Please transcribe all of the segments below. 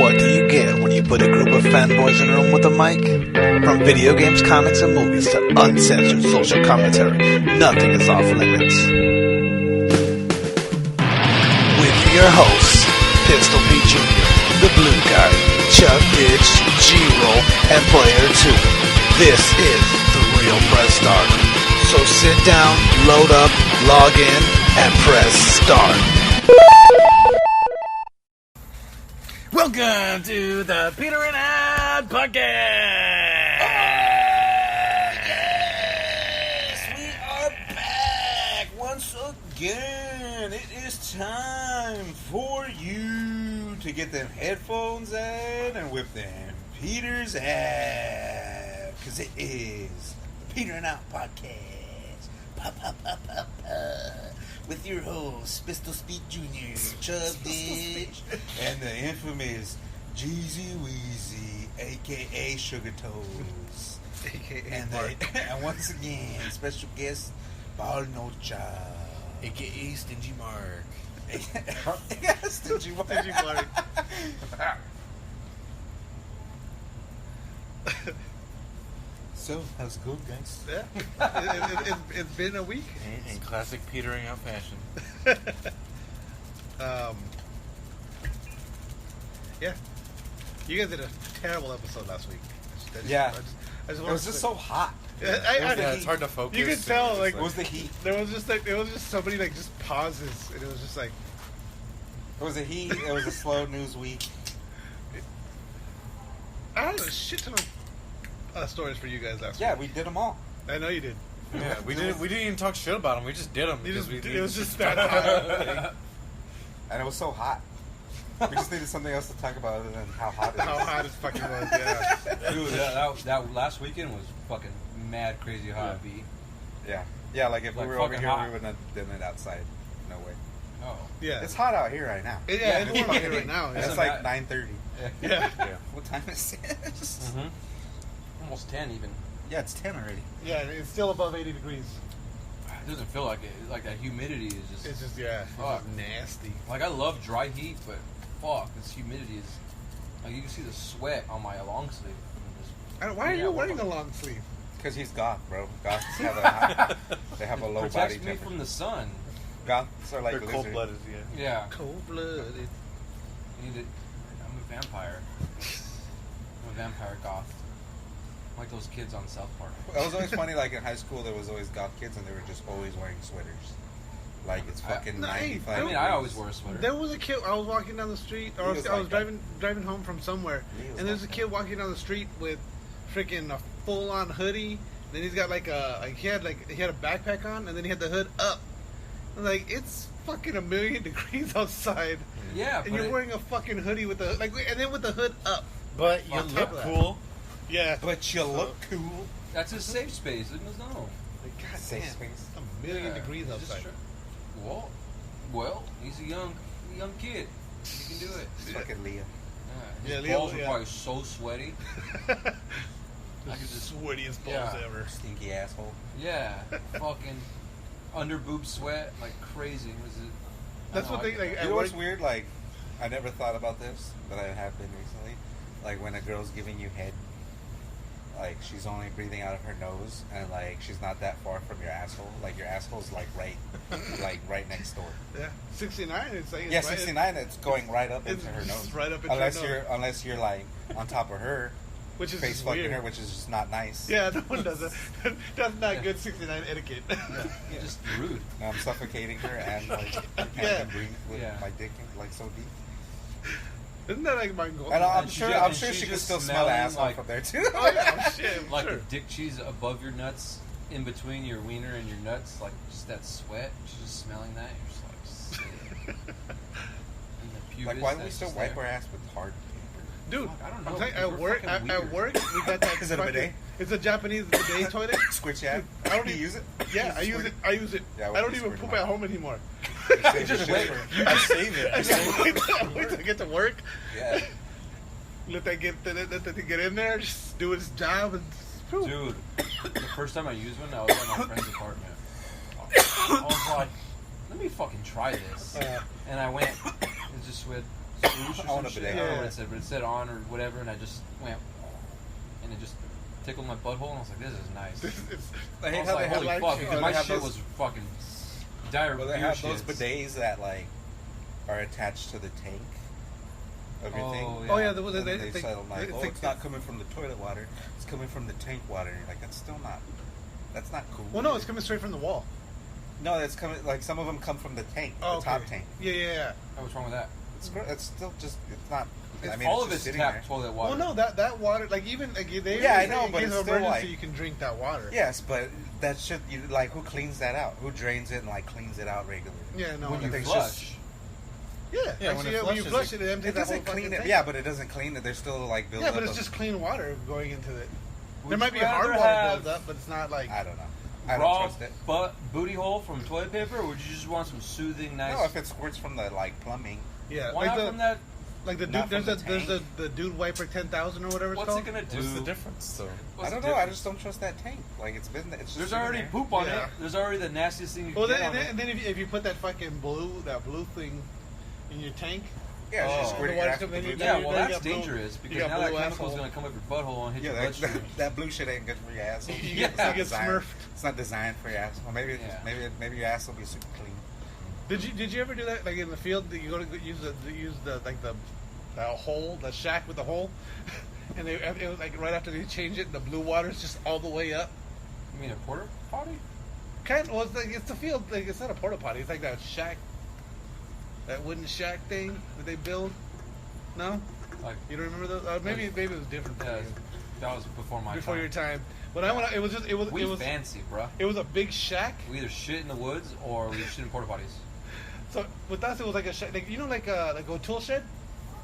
What do you get when you put a group of fanboys in a room with a mic? From video games, comics, and movies to uncensored social commentary, nothing is off limits. With your hosts, Pistol Pete Jr., The Blue Guy, Chuck Ditch, G-Roll, and Player 2. This is The Real Press Start. So sit down, load up, log in, and press start. Welcome to the Peter and Ad Podcast! Yes, we are back once again. It is time for you to get them headphones in and whip them Peter's ad. Because it is the Peter and Ad Podcast. With your hosts, Pistol Speed Jr., Chubb Ditch, and the infamous Jeezy Weezy, a.k.a. Sugar Toes. And once again, special guest, Bal Nocha, A.K.A. Stingy Mark. Stingy Mark. Stingy Mark. So, how's it going, guys? Yeah. It's been a week. In classic petering out fashion. Yeah. You guys did a terrible episode last week. Yeah. It was just so hot. It's hard to focus. You could tell, like, It was the heat. there was just somebody like just pauses, and it was just like, It was the heat. It was a slow news week. I had a shit ton of stories for you guys last Yeah, week. we did them all. I know you did. Yeah, we didn't even talk shit about them. We just did them. It was just that hot. And it was so hot. We just needed something else to talk about other than how hot it is. How hot it fucking was. Yeah. Dude, that last weekend was fucking mad crazy hot, B. Yeah, like if Like we were over fucking here, hot. we wouldn't have done it outside. No way. Oh. Yeah. It's hot out here right now. Yeah, it's warm here right now. And Yeah. it's like 9:30. Yeah. What time is it? Mm-hmm. Almost 10 even. Yeah, it's 10 already. Yeah, it's still above 80 degrees. It doesn't feel like it. Like that humidity is just... It's just, yeah, Fuck. it's just nasty. Like, I love dry heat, but fuck, this humidity is... Like, you can see the sweat on my long sleeve. Why are you wearing a long sleeve? Because he's goth, bro. Goths have they have a low Protects body me temperature. from the sun. Goths are like They're lizards. cold-blooded, yeah. Yeah. Cold-blooded. I'm a vampire. I'm a vampire goth. Like those kids on South Park. It was always funny, like in high school, there was always goth kids and they were just always wearing sweaters. Like it's fucking No, 95 I mean, I always wear a sweater. There was a kid. I was walking down the street, or I was like driving home from somewhere, and there's a kid walking down the street with freaking a full-on hoodie. Then he's got he had a backpack on, and then he had the hood up. I'm like, it's fucking 1,000,000 degrees outside. Yeah, and you're wearing a fucking hoodie with the and then with the hood up. But you On top look of that. cool. Yeah, But you look cool. That's his safe space. It must know. like, God Safe damn, space. it's 1,000,000 degrees Just outside. Well, he's a young kid. He can do it. It's fucking Leah. His Yeah, Leo, balls were yeah. probably so sweaty. I could The just, sweatiest balls Yeah. ever. Stinky asshole. yeah, fucking under boob sweat like crazy. Was it? That's what they like. You At know work, what's weird? Like, I never thought about this, but I have been recently. Like, when a girl's giving you head, like, she's only breathing out of her nose, and, like, she's not that far from your asshole. Like, your asshole's, like, right next door. yeah, 69. It's like Yeah, it's right- 69, it's going right up It's into her just nose. right up into her nose. Unless you're, like, on top of her, Which is face just fucking weird. her, which is just not nice. Yeah, no one does that. That's not good 69 etiquette. Yeah, just rude. And I'm suffocating her, and, like, I can't Yeah. even breathe with Yeah. my dick, like, so deep. Isn't that like my goal? And I'm And she sure, ju- I'm and sure she's she can just still smell smelling asshole like- from there, too. Oh yeah, shit. Like sure. the dick cheese above your nuts, in between your wiener and your nuts, like just that sweat. She's just smelling that. You're just like, sick. And the pubis, Like, why do we that's still just wipe there. our ass with hard paper? Dude, Fuck, I don't know, I'm telling you, because at we're work, fucking at weird. work, we got that. Is it a fucking- bidet? It's a Japanese bidet toilet. Squirt your ass? I don't Do you even use it? Yeah, I You use squirt it. I use it. Yeah, I don't we even squirt poop them at out. home anymore. Save just your shit wait. for- You just save it. I just wait till I get to work. Yeah. Let that thing get in there. Just do its job and. Whew. Dude, the first time I used one, I was at my friend's apartment. I was like, let me fucking try this. And I went, it just went swoosh or some shit. I don't know what it said, but it said on or whatever, and I just went, and it just tickled my butthole, and I was like, this is nice. I hate I was how like, they holy have fuck, because my have shit those- was fucking diarrhea. Well, they have those shits. bidets that like are attached to the tank of your thing. Oh, Oh yeah, And they they settle like, it's oh, like- it's not coming from the toilet water; it's coming from the tank water. And you're like, that's still not. That's not cool. Well, no, it's coming straight from the wall. No, it's coming. Like some of them come from the tank, Oh, the top tank. Yeah. Oh, what's wrong with that? It's still just. It's not. I mean, all it's of just it's sitting tapped there. toilet water. Well, no, that water, like even like they Yeah, I say know, in but case it's of still, emergency, like- you can drink that water. Yes, but that should like who cleans that out? Who drains it and like cleans it out regularly? Yeah, no. when I you know. think flush. Yeah, Yeah, actually, when when it you flushes, flush it, empties It that whole doesn't clean fucking it. tank. Yeah, but it doesn't clean it. There's still like buildup. Yeah, but it's of- just clean water going into it. Would There might you be hard rather water have built up, but it's not like. I don't know. I don't raw trust it. booty hole from toilet paper, or would you just want some soothing, nice? No, if it squirts from the like plumbing. Yeah, Why like not from that? like the not dude. from There's the the dude wiper 10,000 or whatever it's What's called. it gonna do? What's the difference? So What's I don't the know. I difference? just don't trust that tank. Like it's been. It's just There's sitting already there. poop on Yeah. it. There's already the nastiest thing you can Well, get then, on it. and then if you put that fucking blue thing in your tank, Yeah, it's just Oh. squirting The it water's after coming the in, blue Yeah, tank. well, Then you that's got blue- dangerous you because got now that blue chemical's asshole. going to come up your butthole and hit Yeah, your that, bloodstream. that blue shit ain't good for your asshole. You get- It's not you get designed- smurfed. It's not designed for your asshole. Maybe Yeah. maybe your ass will be super clean. did you ever do that? Like in the field, that you go to use the like the hole, the shack with the hole, and it was like right after they change it, the blue water's just all the way up. You mean a porta potty? Well, it's the field. Like it's not a porta potty. It's like that shack, that wooden shack thing that they build. No, Like, you don't remember those? Maybe it was different for yeah, you. that was before my Before time. your time. When I went, out, it was We fancy, bro. it was a big shack. We either shit in the woods or we shit in porta potties. So with us, it was like a shack, like like a tool shed.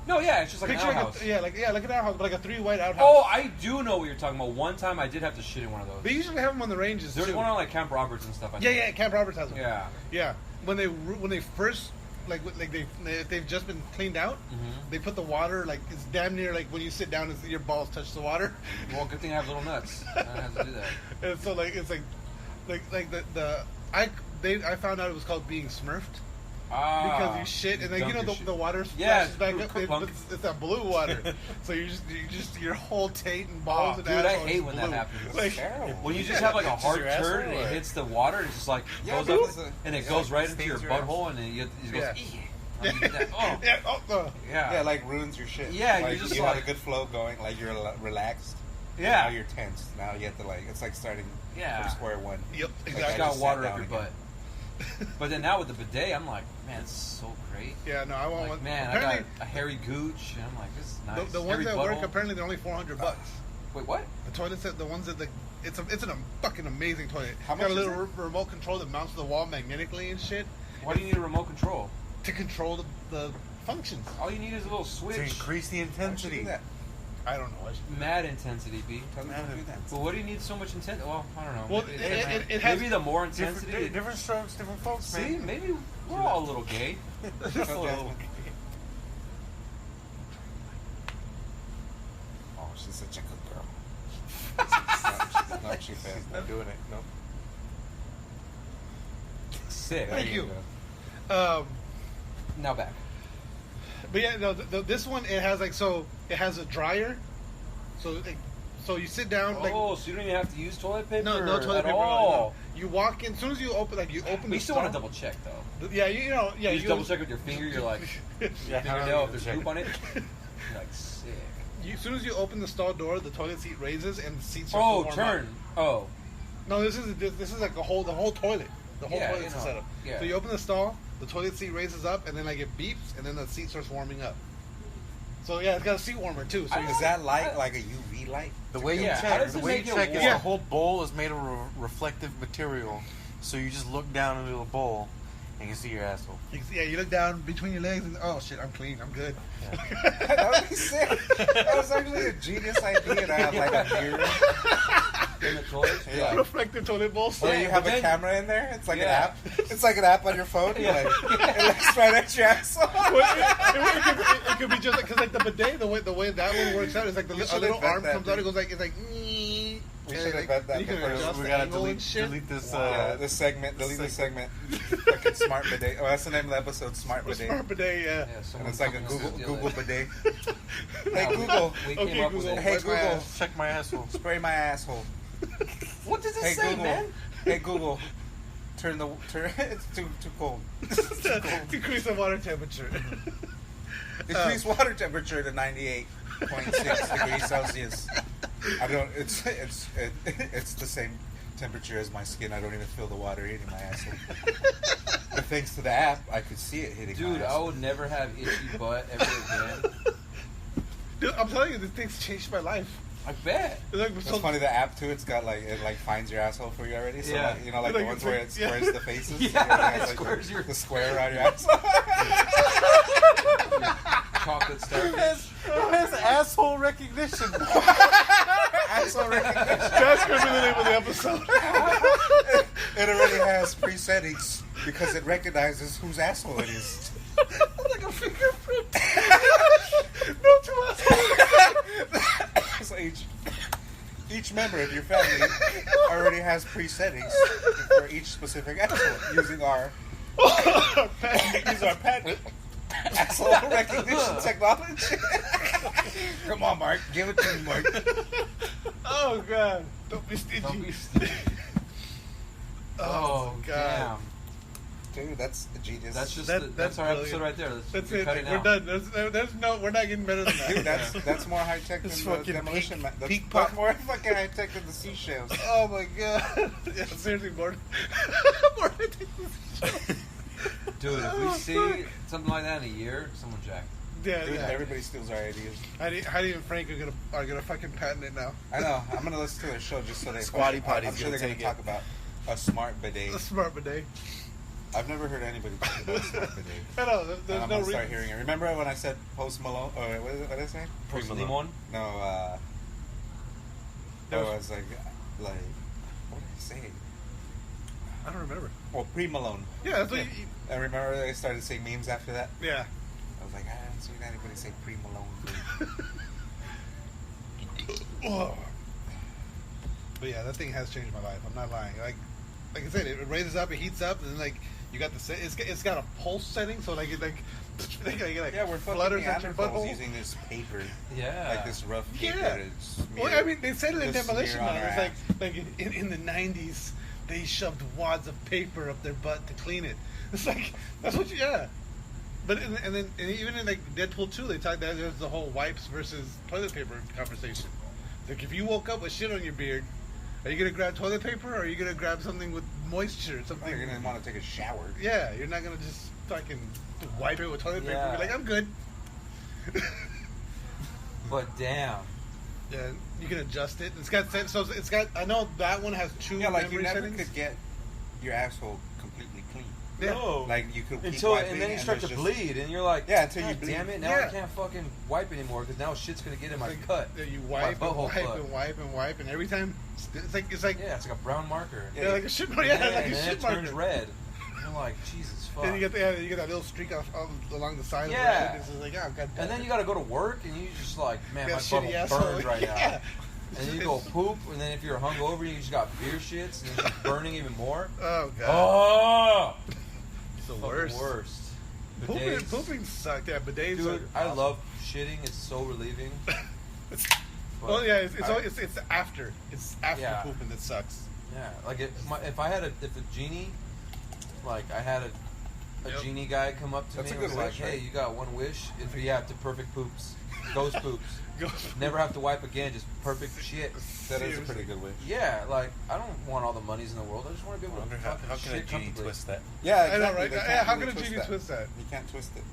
No, yeah, it's just like an outhouse. like an outhouse, but like a 3 wide outhouse. Oh, I do know what you're talking about. One time I did have to shit in one of those. They usually have them on the ranges. There's too. one on like Camp Roberts and stuff. I Yeah, think. yeah. Camp Roberts has them. Yeah. Yeah. When they first they've just been cleaned out. Mhm. They put the water like it's damn near like when you sit down, your balls touch the water. Well, good thing I have little nuts. I don't have to do that. And so like it's like I found out it was called being smurfed. Because you shit and then you know dump your the water Yeah, splashes back up. clunk. It's that blue water, so you just your whole taint and balls and Dude, I asshole hate is when blue. that happens. Like, Terrible. When you just have like a Just hard your turd asshole, and it or- hits the water, and it's just like Yeah, goes but up it's a- and it yeah, goes it right into stains your your butthole, and then it goes. Yeah. How do you get that? Oh, yeah, Yeah, like ruins your shit. Yeah, like, you're just you like- had a good flow going, like you're relaxed. Yeah. Now you're tense. Now you have to like it's like starting Yeah. from square one. Yep, you Like, just I got just water sat up your down butt. But then now with the bidet, I'm like, man, it's so great. Yeah, no, I want Like, one. man, I Apparently, got a hairy gooch, and I'm like, this is nice. the ones Hairy that butthole. work apparently they're only $400. Wait, what? The toilets, the ones that it's a fucking amazing toilet. How It's got a much is little remote control that mounts to the wall magnetically and shit Why do you need a remote control? to control the functions. All you need is a little to switch. increase the Why would you intensity. do that? I don't know. Mad intensity, B. Tell them to do that. But what do you need so much intensity? Well, I don't know. Well, Maybe- it has maybe the more intensity. Different, different strokes, different folks, See, man. maybe we're all a little gay. Just a little. Oh, she's such a good girl. No, she says Not doing it. No. Sick. Thank you. go. Now back. But yeah, no, this one it has like it has a dryer, so you sit down like Oh, so you don't even have to use toilet paper? no toilet at paper. all. No. You walk in as soon as you open But the you still want to stall- double check though. Yeah, you know, yeah, You just double check with your finger. You're like, Yeah, fingernail if there's check poop it. on it. You're like, sick. As soon as you open the stall door, the toilet seat raises and the seats are Oh, warm turn. up. Oh, No, this is like the whole toilet. The whole Yeah, toilet's you know, set up. yeah. So you open the stall, the toilet seat raises up, and then like it beeps, and then the seat starts warming up. So yeah, it's got a seat warmer too. So Is that light like a UV light? The way you Yeah, how check, does the it way you make it check is warm? the whole bowl is made of reflective material. So you just look down into the bowl and you see your asshole. you look down between your legs and oh shit, I'm clean, I'm good. That would be sick. That was actually a genius idea to have like a mirror. in the toilet. Yeah. Reflective toilet bowl. Or Yeah, you have but a then- camera in there. It's like an Yeah. app. It's like an app on your phone. Like, it looks right at your asshole. It could be just like because like the bidet, the way that one works out is like You a should little invent arm that, comes out, it dude. goes like it's like. "Nee." We should have read that you can first. adjust We the gotta angle and shit. delete this. This segment. Delete the segment. Fucking smart bidet. Oh, that's the name of the episode. Smart bidet. Smart bidet, yeah. And it's like a Google bidet. Hey Yeah, Google. We Okay, came up with Google. it. Hey Wipe my Google. ass. Check my asshole. Spray my asshole. What does it Hey say, Google. man? Hey Google. Turn. It's too cold. Decrease the water temperature. Decrease water temperature to 98.6 degrees Celsius. I don't. It's the same temperature as my skin. I don't even feel the water hitting my asshole. But thanks to the app, I could see it hitting my Dude, I asshole. would never have itchy butt ever again. Dude, I'm telling you, this thing's changed my life. I bet. It's like, It's funny, the app too. It's got it finds your asshole for you already. So Yeah. like, you know, like Like, the ones it's where like- it squares the faces. Yeah, You know, it it's like squares the square around your asshole. Chocolate starfish. It's asshole recognition. Asshole recognition. That's gonna be the name of the episode. It already has presettings because it recognizes whose asshole it is. Like a fingerprint. No two assholes. So each member of your family already has presettings for each specific asshole using our pet asshole recognition technology. Come on, Mark. Give it to me, Mark. Oh god. Don't be stingy. Don't be stupid. Oh, God. Damn. Dude, that's genius. That's just That's that's our brilliant. episode right there. That's We it. cut it We're now. done. There's no. We're not getting better than that. Dude, that's more high tech than It's the fucking demolition. peak- That's peak pop. more fucking high tech than the seashells. Oh my god. Yeah, seriously, more. More. Dude, if we Oh, see fuck. something like that in a year, someone jacked. Yeah, Dude, yeah. everybody steals our ideas. Heidi and Frank are gonna fucking patent it now. I know. I'm gonna listen to their show just so they. Squatty Potty's I'm sure gonna they're gonna take talk it. about a smart bidet. The smart bidet. I've never heard anybody talk about a smart bidet. I know. And There's I'm no gonna start reason. hearing it. Remember when I said Post Malone? Or what did I say? Post Malone. Limon. No. That I was- was like, what did I say? I don't remember. Well, pre-Malone. Yeah, that's what. I remember they started saying memes after that. Yeah. I was like, I haven't seen anybody say pre-Malone. Oh. But yeah, that thing has changed my life. I'm not lying. Like I said, it raises up, it heats up, and then like you got the it's got a pulse setting, so like it like Yeah, we're fucking flutters at your Neanderthals butthole. using this paper, Yeah. like this rough paper. Yeah. To smear, Well, I mean, they said it in just Demolition smear on Man. our It's ass. like in the '90s, they shoved wads of paper up their butt to clean it. It's like that's what you But and even in like Deadpool 2, they talked that there's the whole wipes versus toilet paper conversation. Like if you woke up with shit on your beard, are you gonna grab toilet paper or are you gonna grab something with moisture? Something You're gonna want to take a shower. Yeah, you're not gonna just fucking wipe it with toilet paper. Yeah. Be like, I'm good. But damn. Yeah, you can adjust it. It's got so it's got. I know that one has two Yeah, like you memory never settings. could get your asshole completely clean. Yeah. No. Like you could keep Until wiping and then you and start to there's just- bleed, and you're like, Yeah, until you "God bleed." damn it! Now Yeah. I can't fucking wipe anymore because now shit's gonna get in my Like, cut. yeah, you My wipe and butthole wipe plug. and wipe and wipe, and every time it's like Yeah, it's like a brown marker. yeah, like a shit mark. Yeah, like a and then shit it turns marker. red. I'm like, Jesus fuck. Then you get you get that little streak off along the side. Yeah. Of the red. It's just like oh god. And then you gotta go to work, and you just like, man, That my shitty butthole asshole. burns right Yeah. now. And then you go poop, and then if you're hungover, you just got beer shits, and it's just burning even more. Oh god. Oh, it's the fucking worst. worst. Pooping, Bidets. pooping sucked. Yeah, bidets. Dude, are I awesome. love shitting. It's so relieving. It's, But well, yeah, it's I- it's after Yeah. pooping that sucks. Yeah, like if I had if a genie, like I had a Yep. genie guy come up to That's me a and was good like, wish, "Hey, right? you got one wish? If you have to perfect poops, ghost poops, Go. never have to wipe again, just perfect shit." That is a pretty good wish. Yeah, like I don't want all the monies in the world. I just want to be I able to wonder fucking how can a shit genie comfortably. twist that? Yeah, I exactly. know, right? They Yeah, can't how really can a genie twist that? You can't twist it.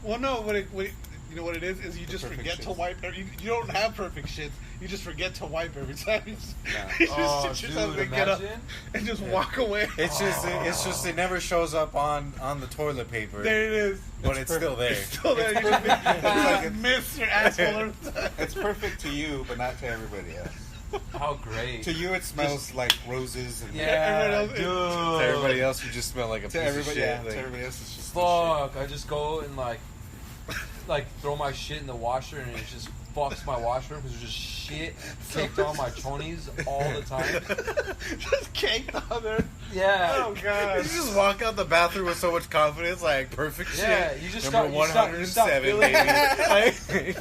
Well, no. What it you know what it is you just perfect forget to shits. wipe. You don't have perfect shits. You just forget to wipe every time. You just, you just Oh, sit yourself dude, and get up imagine. and just walk away. It's just it never shows up on the toilet paper, There it is. but it's still there. It's still there. You just, like you it's- miss your asshole every time. It's perfect to you, but not to everybody else. How great! To you, it smells like roses, and Yeah, Everyone else- dude. To everybody else, you just smell like a to piece everybody, of shit. yeah, like- to everybody else, it's just Fuck! I just go and like like throw my shit in the washer and it just fucks my washroom because there's just shit caked on my chonies all the time. Just caked on there. Yeah. Oh god. You just walk out the bathroom with so much confidence, like perfect Yeah, shit. you just Number stop, 107, baby.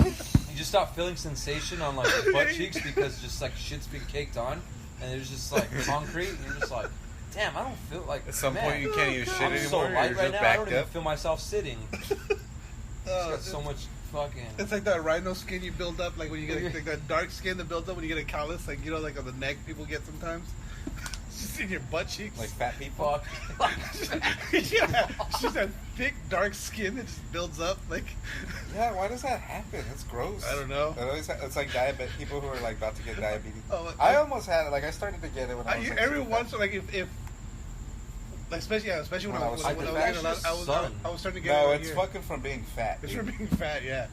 you just stop feeling sensation on like the butt cheeks because just like shit's being caked on and there's just like concrete and you're just like, damn, I don't feel like At some man, point, you can't even shit I'm anymore. so You're light just right now. I backed don't even up. feel myself sitting. Oh, Got so much fucking. it's like that rhino skin you build up, like when you get like that dark skin that builds up when you get a callus, like you know, like on the neck people get sometimes. It's just in your butt cheeks. Like fat people. Fuck. Yeah, it's just that thick dark skin that just builds up. Like Yeah, why does that happen? It's gross. I don't know. It's like diabetes. People who are like about to get diabetes. Oh, I almost had it. Like I started to get it when I was like, every super once fat. like if like especially when I was When I when was I was getting a lot, sun. I was starting to get No, it it's here. fucking from being fat. It's dude. from being fat, yeah.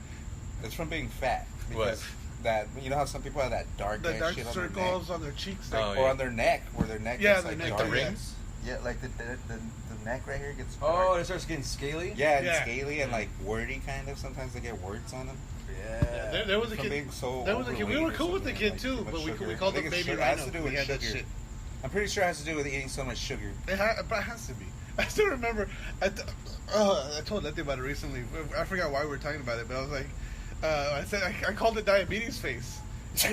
It's from being fat. What? Because that, you know how some people have that dark The ass dark shit on circles on their cheeks. Oh, Like, or yeah. on their neck, where their neck Yeah, gets their like neck dark. too, yeah. rings? Yeah, like the neck right here gets Oh, dark. it starts getting scaly. Yeah, and Yeah. scaly and like wordy kind of. Sometimes they get warts on them. Yeah. there was a From kid. being so There was a kid. We overweight were or cool with the something, kid like too, too much but we sugar. called I him think Baby it has Rhino. to do We with had that sugar. shit. I'm pretty sure it has to do with eating so much sugar. But it has to be. I still remember. I told Letty about it recently. I forgot why we were talking about it, but I was like, I said I called it diabetes face. at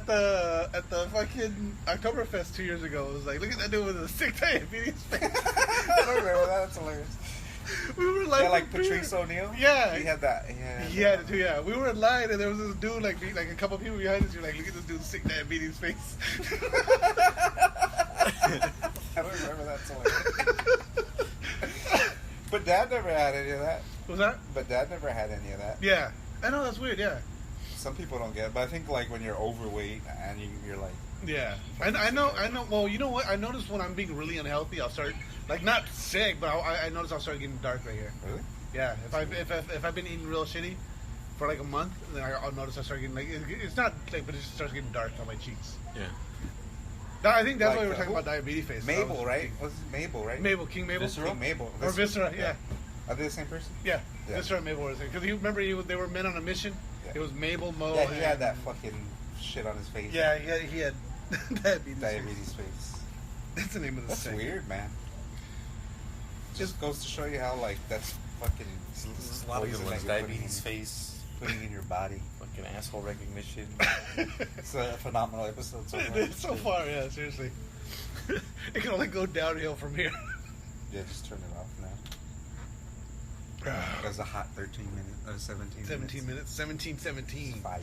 the fucking Oktoberfest 2 years ago, it was like, look at that dude with a sick diabetes face. I don't remember that. That's hilarious. We were like, Yeah, like Patrice O'Neal. Yeah. he had that. Yeah, too, yeah. We were in line and there was this dude like a couple people behind us. You're like, look at this dude's sick diabetes face. I don't remember that. So but Dad never had any of that. Was that? But Dad never had any of that. Yeah. I know, that's weird, yeah. Some people don't get it, but I think like when you're overweight and you're like, Yeah. I know. Well, you know what? I noticed when I'm being really unhealthy, I'll start, like, not sick, but I notice I'll start getting dark right here. really? Yeah. If I've been eating real shitty for like a month, then I'll notice I start getting, like, it's not, like, but it just starts getting dark on my cheeks. Yeah. I think that's Like, why we were talking about diabetes face. Mabel, right? What's his Mabel, right? Mabel, King Mabel. Viscera? King Mabel. Or Viscera, yeah. Are they the same person? Yeah. Yeah. Viscera and Mabel were the same. Because you remember they were men on a mission? Yeah. It was Mabel, Mo, Yeah, he and- had that fucking shit on his face. Yeah, he had diabetes. Diabetes face. That's the name of the That's thing. weird, man. Just goes to show you how like that's fucking. There's a lot of good poison ones. that you're putting Diabetes in- face, Putting in your body. fucking asshole recognition. It's a phenomenal episode so far. So far, yeah, seriously. It can only go downhill from here. Yeah, just turn it off now. That's a hot 13 minutes, 17 17 minutes. 17. Fire.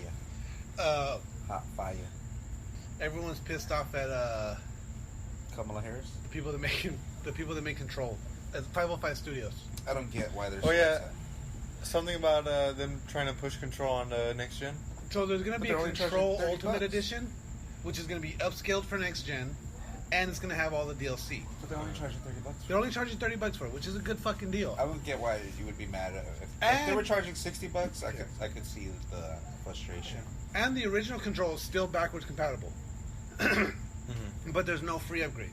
Uh, Hot fire. everyone's pissed off at Kamala Harris? the people that make Control. At 505 Studios. I don't get why they're Oh, so yeah. upset. Something about them trying to push Control on next gen. So there's gonna But be they're a only charging Control $30. Ultimate Edition, which is gonna be upscaled for next gen, and it's gonna have all the DLC. But they're only charging $30. They're only charging $30 for it, which is a good fucking deal. I would get why you would be mad at it. If they And- were charging $60, I could see the frustration. And the original Control is still backwards compatible, Mm-hmm. but there's no free upgrades.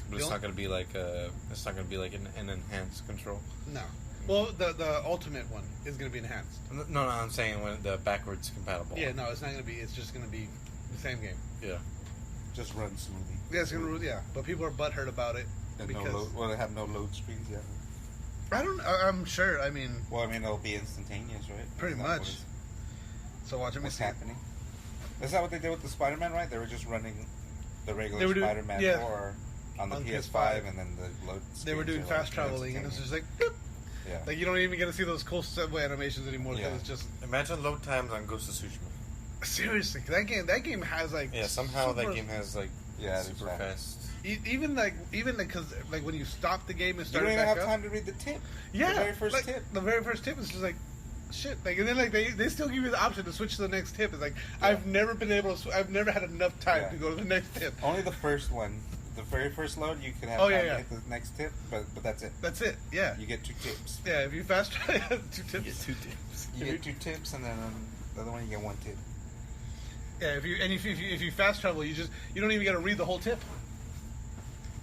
But it's not gonna be like an enhanced control. No. Well, the Ultimate one is gonna be enhanced. No, I'm saying when the backwards compatible. Yeah, no, it's not gonna be. It's just gonna be the same game. Yeah. Just run smoothly. Yeah, it's gonna. Yeah, but people are butthurt about it And because no load, well, they have no load screens yet. I'm sure. I mean, Well, I mean, it'll be instantaneous, right? pretty Isn't that much. what is- So watch. Let me What's see. happening? Is that what they did with the Spider-Man, right? They were just running the They regular were doing- Spider-Man yeah. 4 on the On PS5, PS5. and then the load They were screens doing are, fast like, traveling, and it's just like, boop. Yeah. Like you don't even get to see those cool subway animations anymore because Yeah. it's just Imagine load times on Ghost of Tsushima. seriously that game has like Yeah, somehow super- that game has like Yeah, it's super fast. fast. even because like when you stop the game and You start don't it even back have up, time to read the tip. yeah, The very first like, tip. The very first tip is just like shit. Like and then like they still give you the option to switch to the next tip. It's like Yeah. I've never been able to. I've never had enough time Yeah. to go to the next tip. Only the first one. The very first load, you can have Oh, time yeah, to yeah. hit the next tip, but that's it. That's it. Yeah. You get 2 tips. Yeah. If you fast travel, 2 tips. You get 2 tips. You get 2 tips, and then the other one you get 1 tip. Yeah. If you fast travel, you don't even got to read the whole tip.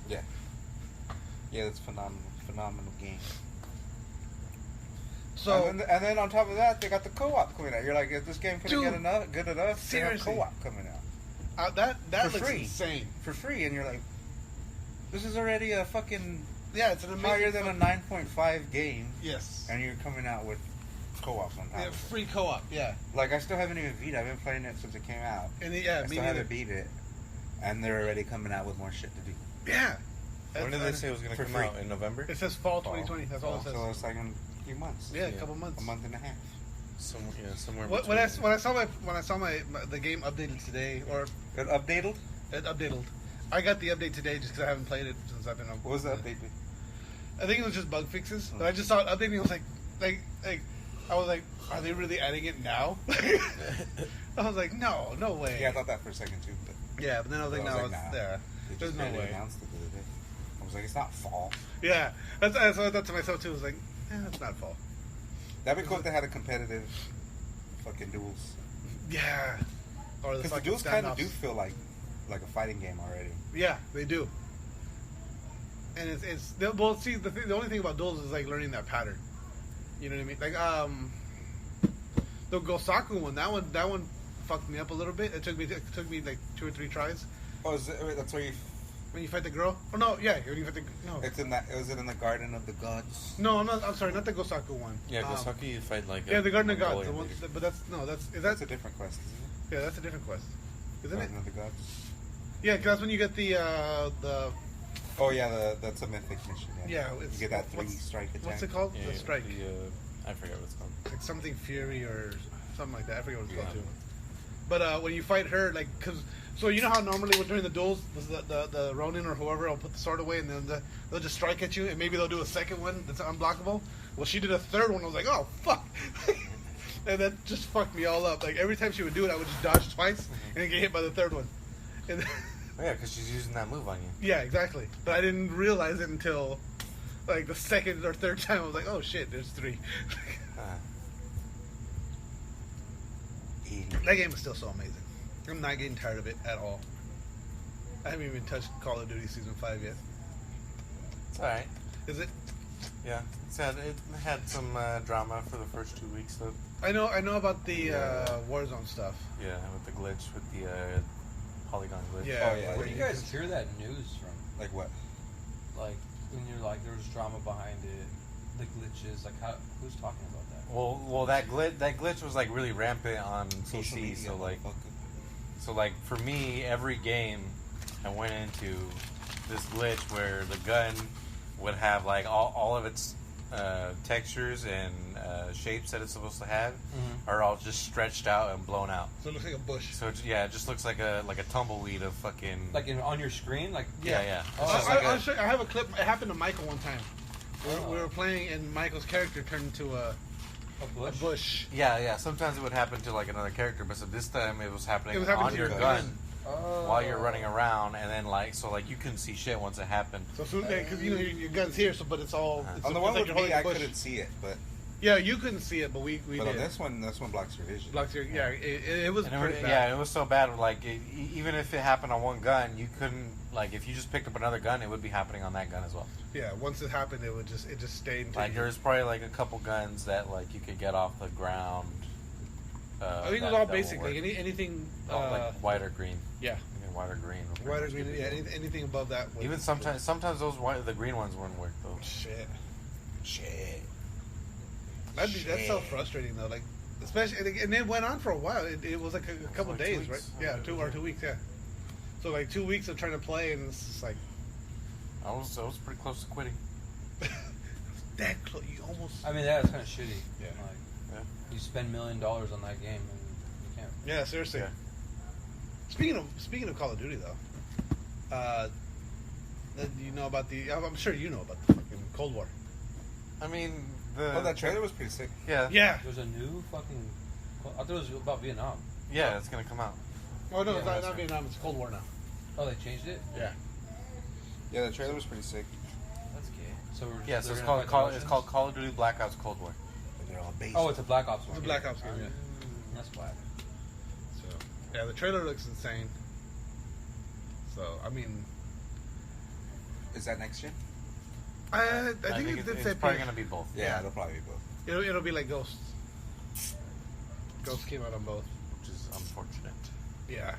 Yeah. Yeah, that's phenomenal game. So and then on top of that, they got the co-op coming out. You're like, if this game couldn't Dude, get good enough, seriously. they have co-op coming out that for looks free. insane. For free, and you're like, this is already a fucking Yeah, it's an amazing. higher than a 9.5 game, Yes. and you're coming out with co-op on top. Yeah, of it. free co-op. Yeah. Like, I still haven't even beat it. I've been playing it since it came out. And yeah, I me still neither. haven't beat it, and they're already coming out with more shit to do. Yeah. When did they say it was going to For come free. out? In November? It says fall 2020. That's all it says. So it's like in a few months. Yeah, a couple months. A month and a half. Somewhere When I saw the game updated today, or It updated? it updated, I got the update today just because I haven't played it since I've been on. What was the update? I think it was just bug fixes, but I just saw it updating. I was like, I was like, are they really adding it now? I was like, no way. Yeah, I thought that for a second too. But Yeah, but then I was like, I was no, like, it's nah. there. they There's just no barely way. announced it the other day. I was like, it's not fall. Yeah, that's I thought to myself too. I was like, it's not fall. That'd be cool if they had a competitive fucking duels. Yeah, or Because the fucking duels kind of standoffs. do feel like a fighting game already. Yeah, they do. And it's well. See, the only thing about duels is like learning that pattern. You know what I mean? Like the Gosaku one. That one fucked me up a little bit. It took me like 2 or 3 tries. Oh, that's where you? When you fight the girl? Oh no, yeah. When you fight the no. It's in that. Was it in the Garden of the Gods? No, I'm sorry, not the Gosaku one. Yeah, Gosaki, you fight like Yeah, the Garden of Gods. Mongolian The one, dude. but that's That's a different quest, isn't it? yeah, that's a different quest, isn't it? Garden of the Gods. Yeah, 'cause that's when you get the Oh yeah, that's a mythic mission. Yeah, you it's- get that 3 what's- strike attack. what's it called? Yeah, The strike. I forget what it's called. Like something Fury or something like that. I forget what it's called Yeah. too. But when you fight her, like, so you know how normally during the duels, the Ronin or whoever will put the sword away and then they'll just strike at you and maybe they'll do a second one that's unblockable. Well, she did a third one. I was like, oh fuck, and that just fucked me all up. Like every time she would do it, I would just dodge twice and then get hit by the third one. And then, Oh, yeah, because she's using that move on you. yeah, exactly. But I didn't realize it until like the second or third time. I was like, oh shit, there's 3. That game is still so amazing. I'm not getting tired of it at all. I haven't even touched Call of Duty Season 5 yet. It's alright. Is it? Yeah, it had some drama for the first 2 weeks. So, I know about the Warzone stuff. yeah, with the glitch, with the polygon glitch. Yeah. Oh, yeah. Where do you guys hear that news from? Like what? Like when you're like, there's drama behind it, the glitches. Like, who's talking about that? Well, that glitch was like really rampant on Social PC. media, So like for me, every game I went into this glitch where the gun would have like all of its textures and shapes that it's supposed to have are all just stretched out and blown out. So it looks like a bush. So it just looks like a tumbleweed of fucking On your screen, like yeah. Oh, It's just like I'll show you, I have a clip. It happened to Michael one time. Oh. We were playing and Michael's character turned into a bush. yeah. Sometimes it would happen to like another character, but so this time it was happening, It was happening on to your your gun gun. Oh. while you're running around, and then you couldn't see shit once it happened. So soon, because your gun's here, so but it's all. It's On the it's one like with you're me, holding a I bush. couldn't see it, but Yeah, you couldn't see it, but we but did. on this one blocks your vision. Blocks your, yeah, it was And pretty bad. Yeah, it was so bad. Like even if it happened on one gun, you couldn't if you just picked up another gun, it would be happening on that gun as well. Yeah, once it happened, it just stayed. Until Like there's probably like a couple guns that like you could get off the ground. I think it was all basic, like anything. Like white or green. Yeah, White or green. would pretty white or much green. be Yeah, good. anything above that. was- Even sometimes those the green ones wouldn't work though. Shit. Shit. That's so frustrating though. Like, especially, and it went on for a while. It was like a couple like 2 days, weeks. right? Yeah, 2 weeks. Yeah. So like 2 weeks of trying to play, and it's just like I was pretty close to quitting. that close. You almost. I mean, that is kind of shitty. Yeah. Like, Yeah. you spend $1 million on that game and you can't. Yeah, seriously. Yeah. Speaking of Call of Duty though, you know about I'm sure you know about the fucking Cold War. I mean, That trailer was pretty sick. Yeah. Yeah. There's a new fucking. I thought it was about Vietnam. Yeah, it's gonna come out. Oh no, Yeah, it's that's not right. Vietnam. It's Cold War now. Oh, they changed it. Yeah. Yeah, the trailer was pretty sick. That's gay. So we're Yeah, so they're it's gonna called fight the It's called Russians? Call of Duty Black Ops Cold War. They're all based. Oh, it's a Black Ops one. It's a Black Ops game, yeah. That's black. So yeah, the trailer looks insane. So I mean, Is that next gen? I I think it's it's probably gonna be both. Yeah, it'll probably be both. It'll be like Ghosts. Ghosts came out on both. which is unfortunate. Yeah.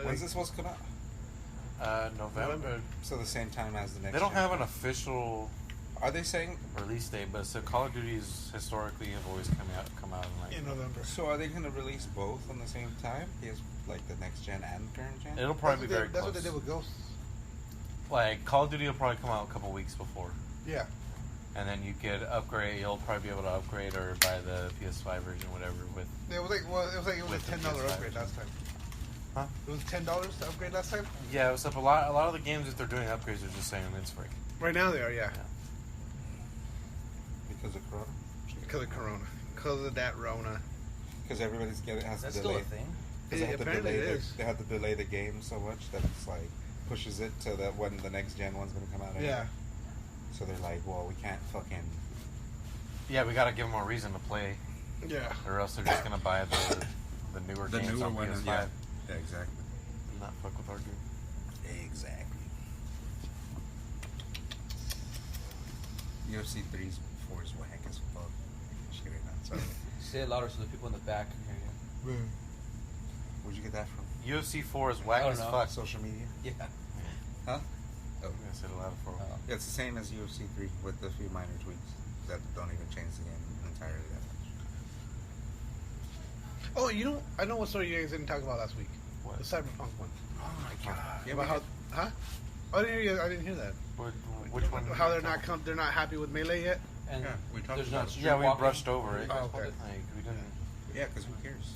When's this supposed to come out? November. So the same time as the next. They don't gen. have an official Are they saying? release date, but so Call of Duty's historically have always come out in like. in November. So are they going to release both on the same time? Is like the next gen and current gen? It'll probably be very That's close. what they did with Ghosts. Like Call of Duty will probably come out a couple weeks before, Yeah. and then you could upgrade. You'll probably be able to upgrade or buy the PS5 version, whatever. With It was a With the $10 PS5. upgrade last time. Huh? It was $10 to upgrade last time. yeah, it was up a lot. A lot of the games that they're doing upgrades are just saying it's free. Right now they are, yeah. Because of Corona? Because of Corona. Because of that Rona. Because everybody's has That's to still delay. a thing. Because they have to Apparently delay it their, is. they have to delay the game so much that it's like pushes it to that when the next gen one's gonna come out. Yeah. So they're like, well, we can't fucking. Yeah, we gotta give them a reason to play, Yeah. or else they're just gonna buy the newer games on PS5. Yeah, exactly. Not fuck with our game. Exactly. UFC 3's 4 is whack as fuck. Shit right now. Sorry. Say it louder so the people in the back can hear you. Where'd you get that from? UFC 4 is whack I don't as know. fuck. Social media? Yeah. Huh? Oh. I'm gonna say it loud for Oh. Yeah, it's the same as UFC 3 with a few minor tweaks that don't even change the game entirely that much. Oh, I know what story you guys didn't talk about last week. What? The Cyberpunk one. Oh my god. Yeah, About how, huh? I didn't hear that. Which one? How they're not happy with Melee yet? And Yeah, we talked there's about not it. street Yeah, we walking. brushed over it. Oh, okay. Like we didn't. yeah, because who cares?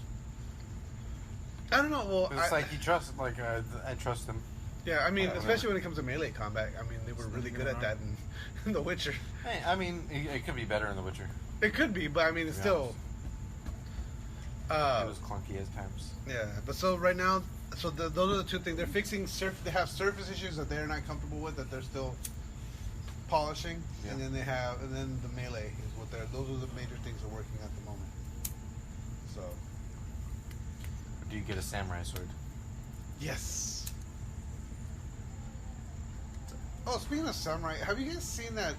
I don't know. Well, It's like you trust. Like I trust him. yeah, I mean, I don't especially when it comes to melee combat. I mean, they were really good at that in The Witcher. Hey, I mean, it could be better in The Witcher. It could be, but I mean, it's Yeah. still. It was clunky at times. Yeah, but so right now, those are the two things they're fixing. They have surface issues that they're not comfortable with that they're still polishing, Yeah. and then the melee is what they're. Those are the major things they're working at the moment. So Do you get a samurai sword? yes. Oh, speaking of samurai, have you guys seen that?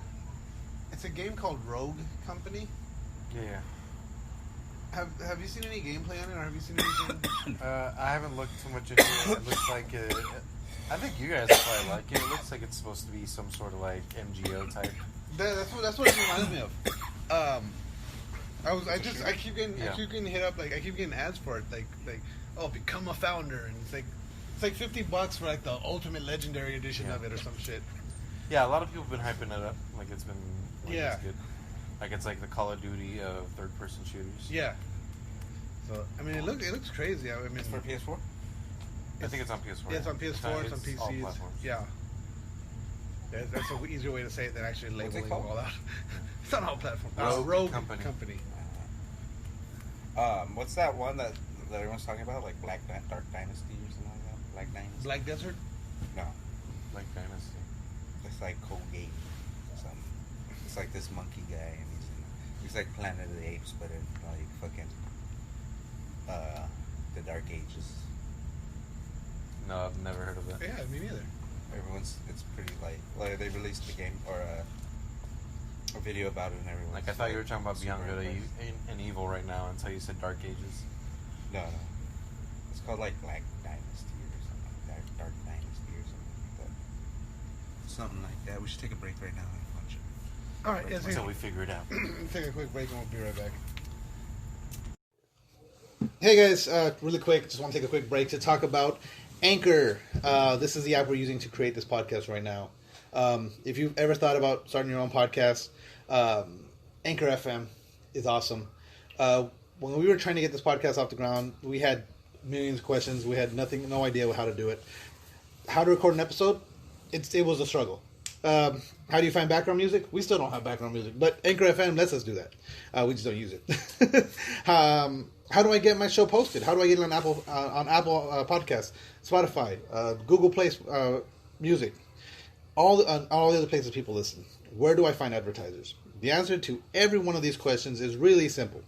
It's a game called Rogue Company. Yeah. Have you seen any gameplay on it, or have you seen anything? I haven't looked too much into it. It looks like I think you guys probably like it. It looks like it's supposed to be some sort of like MGO type. That's what it reminds me of. I keep getting hit up, like I keep getting ads for it, like oh, become a founder, and it's like $50 for like the ultimate legendary edition Yeah. of it or some shit. Yeah, a lot of people have been hyping it up. Like it's been Yeah. it's good. Like it's like the Call of Duty of third-person shooters. Yeah. So I mean, it looks crazy. I mean, It's for PS4? I think it's on PS4. yeah, it's on PS4, it's on all PCs. platforms. Yeah. That's an easier way to say it than actually What's it labeling called? all out. It's on all platforms. Rogue Company. Company. What's that one that everyone's talking about? Like Dark Dynasty or something like that? Black Dynasty? Black Desert. No. Like Dynasty. It's like Colgate or something. It's like this monkey guy, and he's like Planet of the Apes, but in like fucking the Dark Ages. No, I've never heard of it. Yeah, me neither. It's pretty like they released a game or a video about it, and everyone. Like I thought you were talking about Beyond Good and Evil right now until you said Dark Ages. No. It's called like Black Dynasty or something like that. Dark Dynasty or something like that. Something like that. We should take a break right now and watch it. All right, yeah, Until we figure it out. take a quick break and we'll be right back. Hey guys, really quick, just want to take a quick break to talk about Anchor. This is the app we're using to create this podcast right now. If you've ever thought about starting your own podcast, Anchor FM is awesome. When we were trying to get this podcast off the ground, we had millions of questions. We had no idea how to do it. How to record an episode? It was a struggle. How do you find background music? We still don't have background music, but Anchor FM lets us do that. We just don't use it. How do I get my show posted? How do I get it on Apple Podcasts, Spotify, Google Play Music, all the other places people listen? Where do I find advertisers? The answer to every one of these questions is really simple.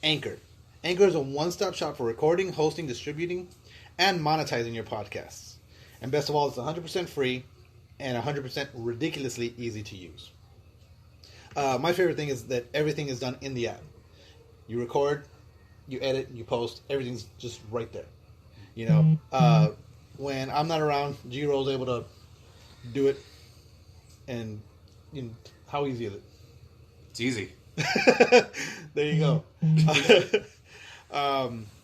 Anchor. Anchor is a one-stop shop for recording, hosting, distributing, and monetizing your podcasts. And best of all, it's 100% free and 100% ridiculously easy to use. My favorite thing is that everything is done in the app. You record, you edit, you post. Everything's just right there. You know, when I'm not around, G-Roll's able to do it. And you know, how easy is it? It's easy. There you go.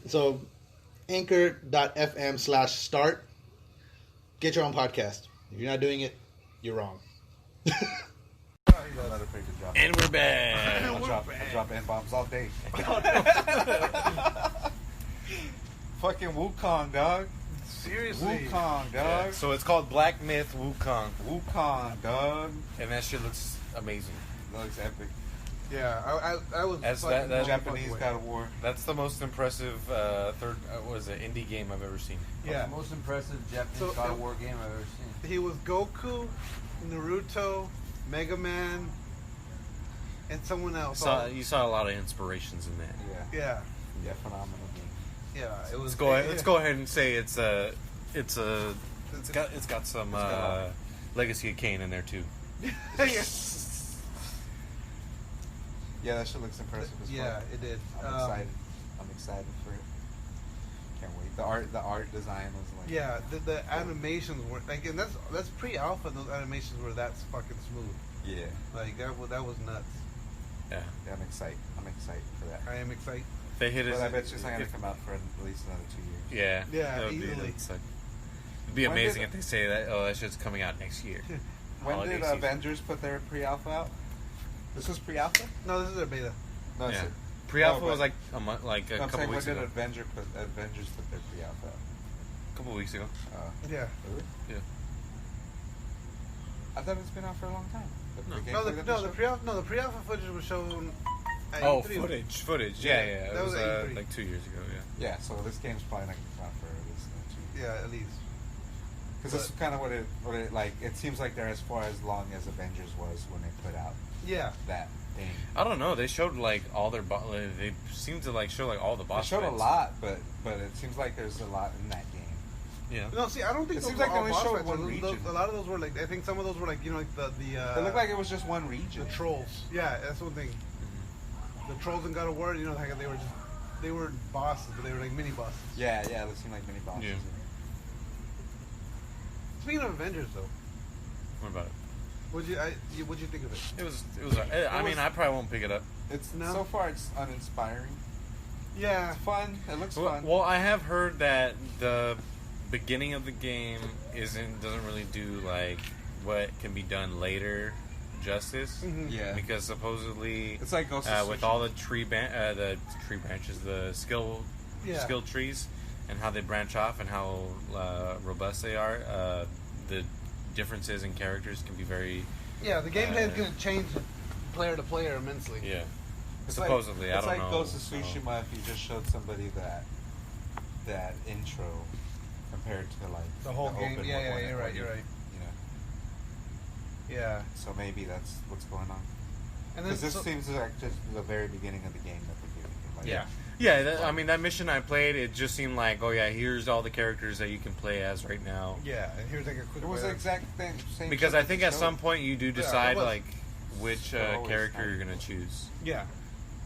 So, anchor.fm/start. Get your own podcast. If you're not doing it, you're wrong. Another pretty good job. And we're back. I drop N-bombs all day. Fucking Wukong, dog. Seriously. Wukong, dog. Yeah, so it's called Black Myth Wukong. Wukong, dog. And that shit looks amazing. That looks epic. Yeah, I was That's fucking that Japanese blown God of War. That's the most impressive indie game I've ever seen. Yeah. The most impressive Japanese God of War game I've ever seen. He was Goku, Naruto, Mega Man, and someone else. You saw a lot of inspirations in that. Yeah. Yeah, Phenomenal game. yeah. It was. Let's go ahead and say it's got some Legacy of Kain in there too. Yeah, that shit looks impressive as fuck. Yeah, it did. I'm excited for it. Can't wait. The art design was like. Yeah, the animations were like, and that's pre-alpha. And those animations were that fucking smooth. Yeah. Like that was nuts. Yeah. Yeah, I'm excited for that. I am excited. They hit But us. I bet it's not gonna come out for at least another 2 years. Yeah. Yeah, That would be, easily. it'd be When amazing did- if they say that. Oh, that shit's coming out next year. When Holiday did season. Avengers put their pre-alpha out? This was pre-alpha? No, this is their beta. No, Yeah. it's Pre-alpha No, was but- like a month, like a I'm couple saying, weeks when ago. did Avengers put their pre-alpha out? A couple weeks ago. Yeah. Really? Yeah. I thought it's been out for a long time. No. The pre-alpha footage was shown. At Oh, E3. footage. Yeah. It that was was at E3. like 2 years ago. Yeah. Yeah, so this game's probably not going to come out for at least 2 years. Yeah, at least. Because this is kind of what it like. It seems like they're as far as long as Avengers was when they put out Yeah. that thing. I don't know. They showed like all their. They seem to like show like all the They boss. showed a fights. lot, but it seems like there's a lot in that game. Yeah. No, see, I don't think It those seems were like they all only boss showed fights. one Those- region. A lot of those were like, I think some of those were like, you know, like the. It looked like it was just one region. the trolls. Yeah, that's one thing. The trolls in God of War, you know, like they were bosses, but they were like mini bosses. Yeah, they seem like mini bosses. Yeah. Speaking of Avengers, though, What about it? what'd you think of it? It was. I mean, I probably won't pick it up. It's No. so far it's uninspiring. Yeah. It's fun. It looks fun. Well, I have heard that the beginning of the game doesn't really do like what can be done later justice. Mhm. Yeah. Because supposedly It's like Ghost of with Tsushima. all the tree branches, the skill trees, and how they branch off and how robust they are. The differences in characters can be very Yeah, the gameplay is going to change player to player immensely. yeah. It's Supposedly, like, I don't know. It's like Ghost of Tsushima if you just showed somebody that intro compared to like The whole game. open Yeah, one you're right. you You're right. know. Yeah. So maybe that's what's going on. And then Because this seems like just the very beginning of the game that they're giving you. Like, Yeah. Yeah, I mean that mission I played, it just seemed like, oh yeah, here's all the characters that you can play as right now. Yeah, and here's like a quick. It was the exact thing. Same Because shit I that think they at some showed. point you do it decide was. like which Always character kind you're of. gonna choose. Yeah.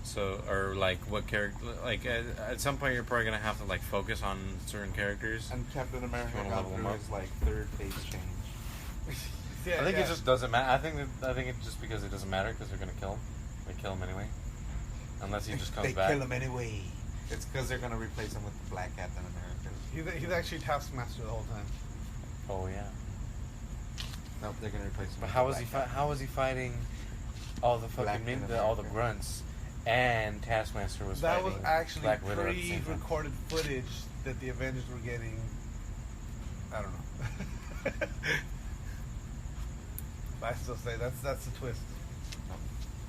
So or like what character, like at some point you're probably gonna have to like focus on certain characters. And Captain America You wanna got level them through up? his like third face change. Yeah. I think yeah. it just doesn't matter. I think it's just because it doesn't matter because they're gonna kill him. They kill him anyway, unless he just comes They back. kill him anyway. It's because they're gonna replace him with the Black Captain America. He's actually Taskmaster the whole time. Oh yeah. Nope, they're gonna replace him. But with how the was he? Black How was he fighting all the Black fucking Captain all the America. grunts, and Taskmaster was That fighting was actually Black Widow at the same time? pre-recorded footage that the Avengers were getting. I don't know. But I still say that's the twist.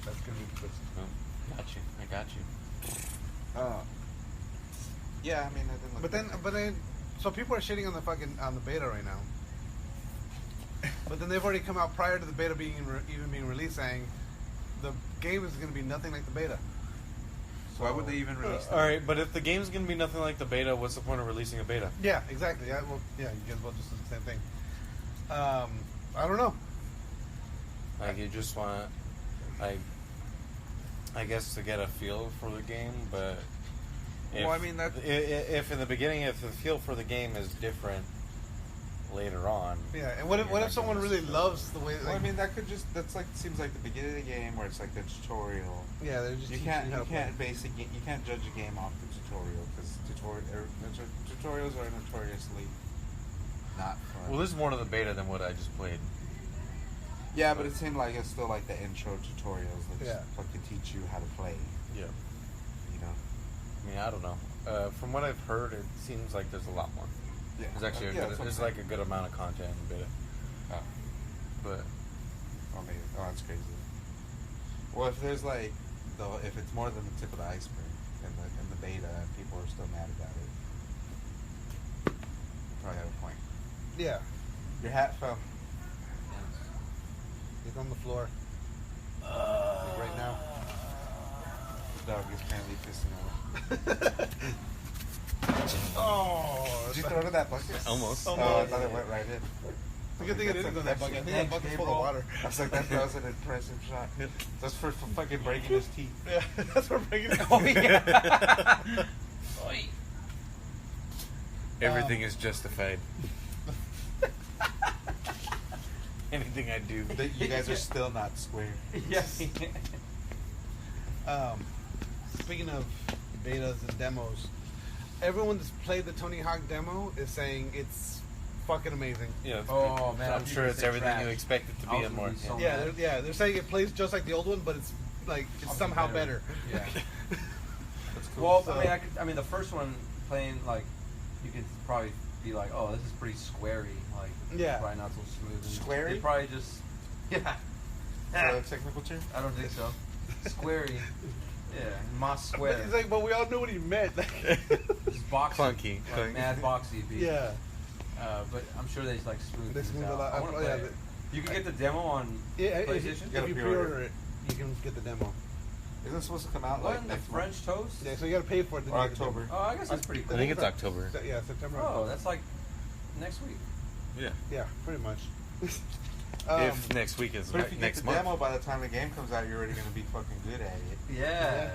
That's gonna be the twist. Oh, got you. I got you. Yeah, I mean, it didn't look. But then, so people are shitting on the beta right now. But then they've already come out prior to the beta even being released, saying the game is going to be nothing like the beta. So why would they even release? All right, but if the game's gonna be nothing like the beta, what's the point of releasing a beta? Yeah, exactly. Yeah, well, yeah, you guys both just did the same thing. I don't know. Like you just want. I guess to get a feel for the game, but Well, I mean, if in the beginning, if the feel for the game is different later on. Yeah, and what if someone really loves the way? Like, well, I mean, that's like seems like the beginning of the game where it's like the tutorial. yeah, they're just You teaching can't how to play. you can't judge a game off the tutorial because tutorials are notoriously not fun. Well, this is more of the beta than what I just played. Yeah, but it seemed like it's still like the intro tutorials that Yeah. just fucking teach you how to play. Yeah. You know. I mean, I don't know. From what I've heard, it seems like there's a lot more. Yeah. There's actually there's like a good amount of content in beta. Oh. But Maybe. Oh, that's crazy. Well, if there's like, if it's more than the tip of the iceberg in the beta, and people are still mad about it, probably have a point. Yeah, Your hat fell. it's on the floor. Like right now. The dog is apparently pissing out. Oh, Did you throw it in that bucket? Almost. Oh, I thought it went right in. It's a good thing it didn't go in that bucket. I think that bucket's full of water. I was like, that was an impressive shot. That's for fucking breaking his teeth. Yeah, that's what breaking it. Oh, yeah. everything is justified. Anything I do. You guys are still not square. Yes. Speaking of betas and demos, everyone that's played the Tony Hawk demo is saying it's fucking amazing. Yeah. Oh, man, I'm sure it's everything you expect it to be and more. So Yeah, they're saying it plays just like the old one, but it's like it's somehow better. Yeah. That's cool. Well, So- I mean, the first one playing, like, you could probably be like, oh, this is pretty squarey. Like, Yeah. probably not so smooth. And Squarey? They probably just, yeah. Is that a technical term? I don't think so. Squarey. Yeah, Moss But square. he's like, but we all knew what he meant. Just boxy. Clunky. Like, mad boxy beat. Yeah. But I'm sure they like smooth. They things smooth out. a lot. I wanna Oh, play yeah, it. You can get the demo on Yeah, if PlayStation. gotta you pre-order pre-order it, you can get the demo. Isn't it supposed to come out What, like in the next month? French toast? Yeah, so you gotta pay for it. then Or you get the demo. October? Oh, I guess that's pretty I cool. think it's October. Yeah, September. Oh, that's like next week. Yeah. Yeah, pretty much. If next week is But if you get next the month. demo, by the time the game comes out, you're already going to be fucking good at it. Yeah.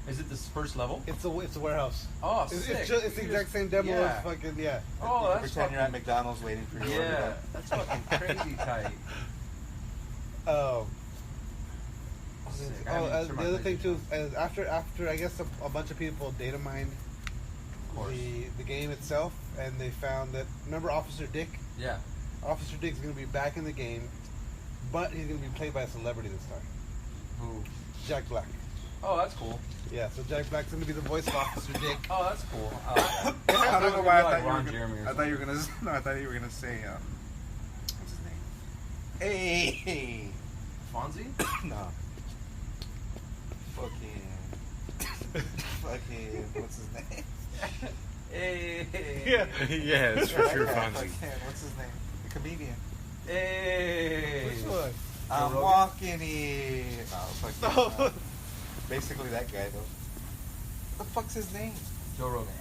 Is it this first level? It's a warehouse. Oh, It's, sick. it's the exact same demo Yeah. as fucking yeah. Oh, You that's pretend you're at fucking, McDonald's waiting for your order. yeah, that's fucking crazy tight. Sick. I haven't turned The my other thing PlayStation too on. is after I guess a bunch of people data mined Of course. the game itself, and they found that remember Officer Dick. Yeah. Officer Dick's going to be back in the game, but he's going to be played by a celebrity this time. Who? Jack Black. Oh, that's cool. Yeah, so Jack Black's going to be the voice of Officer Dick. Oh, that's cool. I like that. I don't know Maybe why like I Ron thought Jeremy or I thought you were gonna. No, I thought you were gonna say. What's his name? Hey. Fonzie? No. Fucking. What's his name? Hey. Yeah. Yeah, it's for sure, Fonzie. Fucking, what's his name? The comedian. Hey. Which one? I'm Rogan? walking in. No, fucking. No. Basically that guy though. What the fuck's his name? Joe Rogan.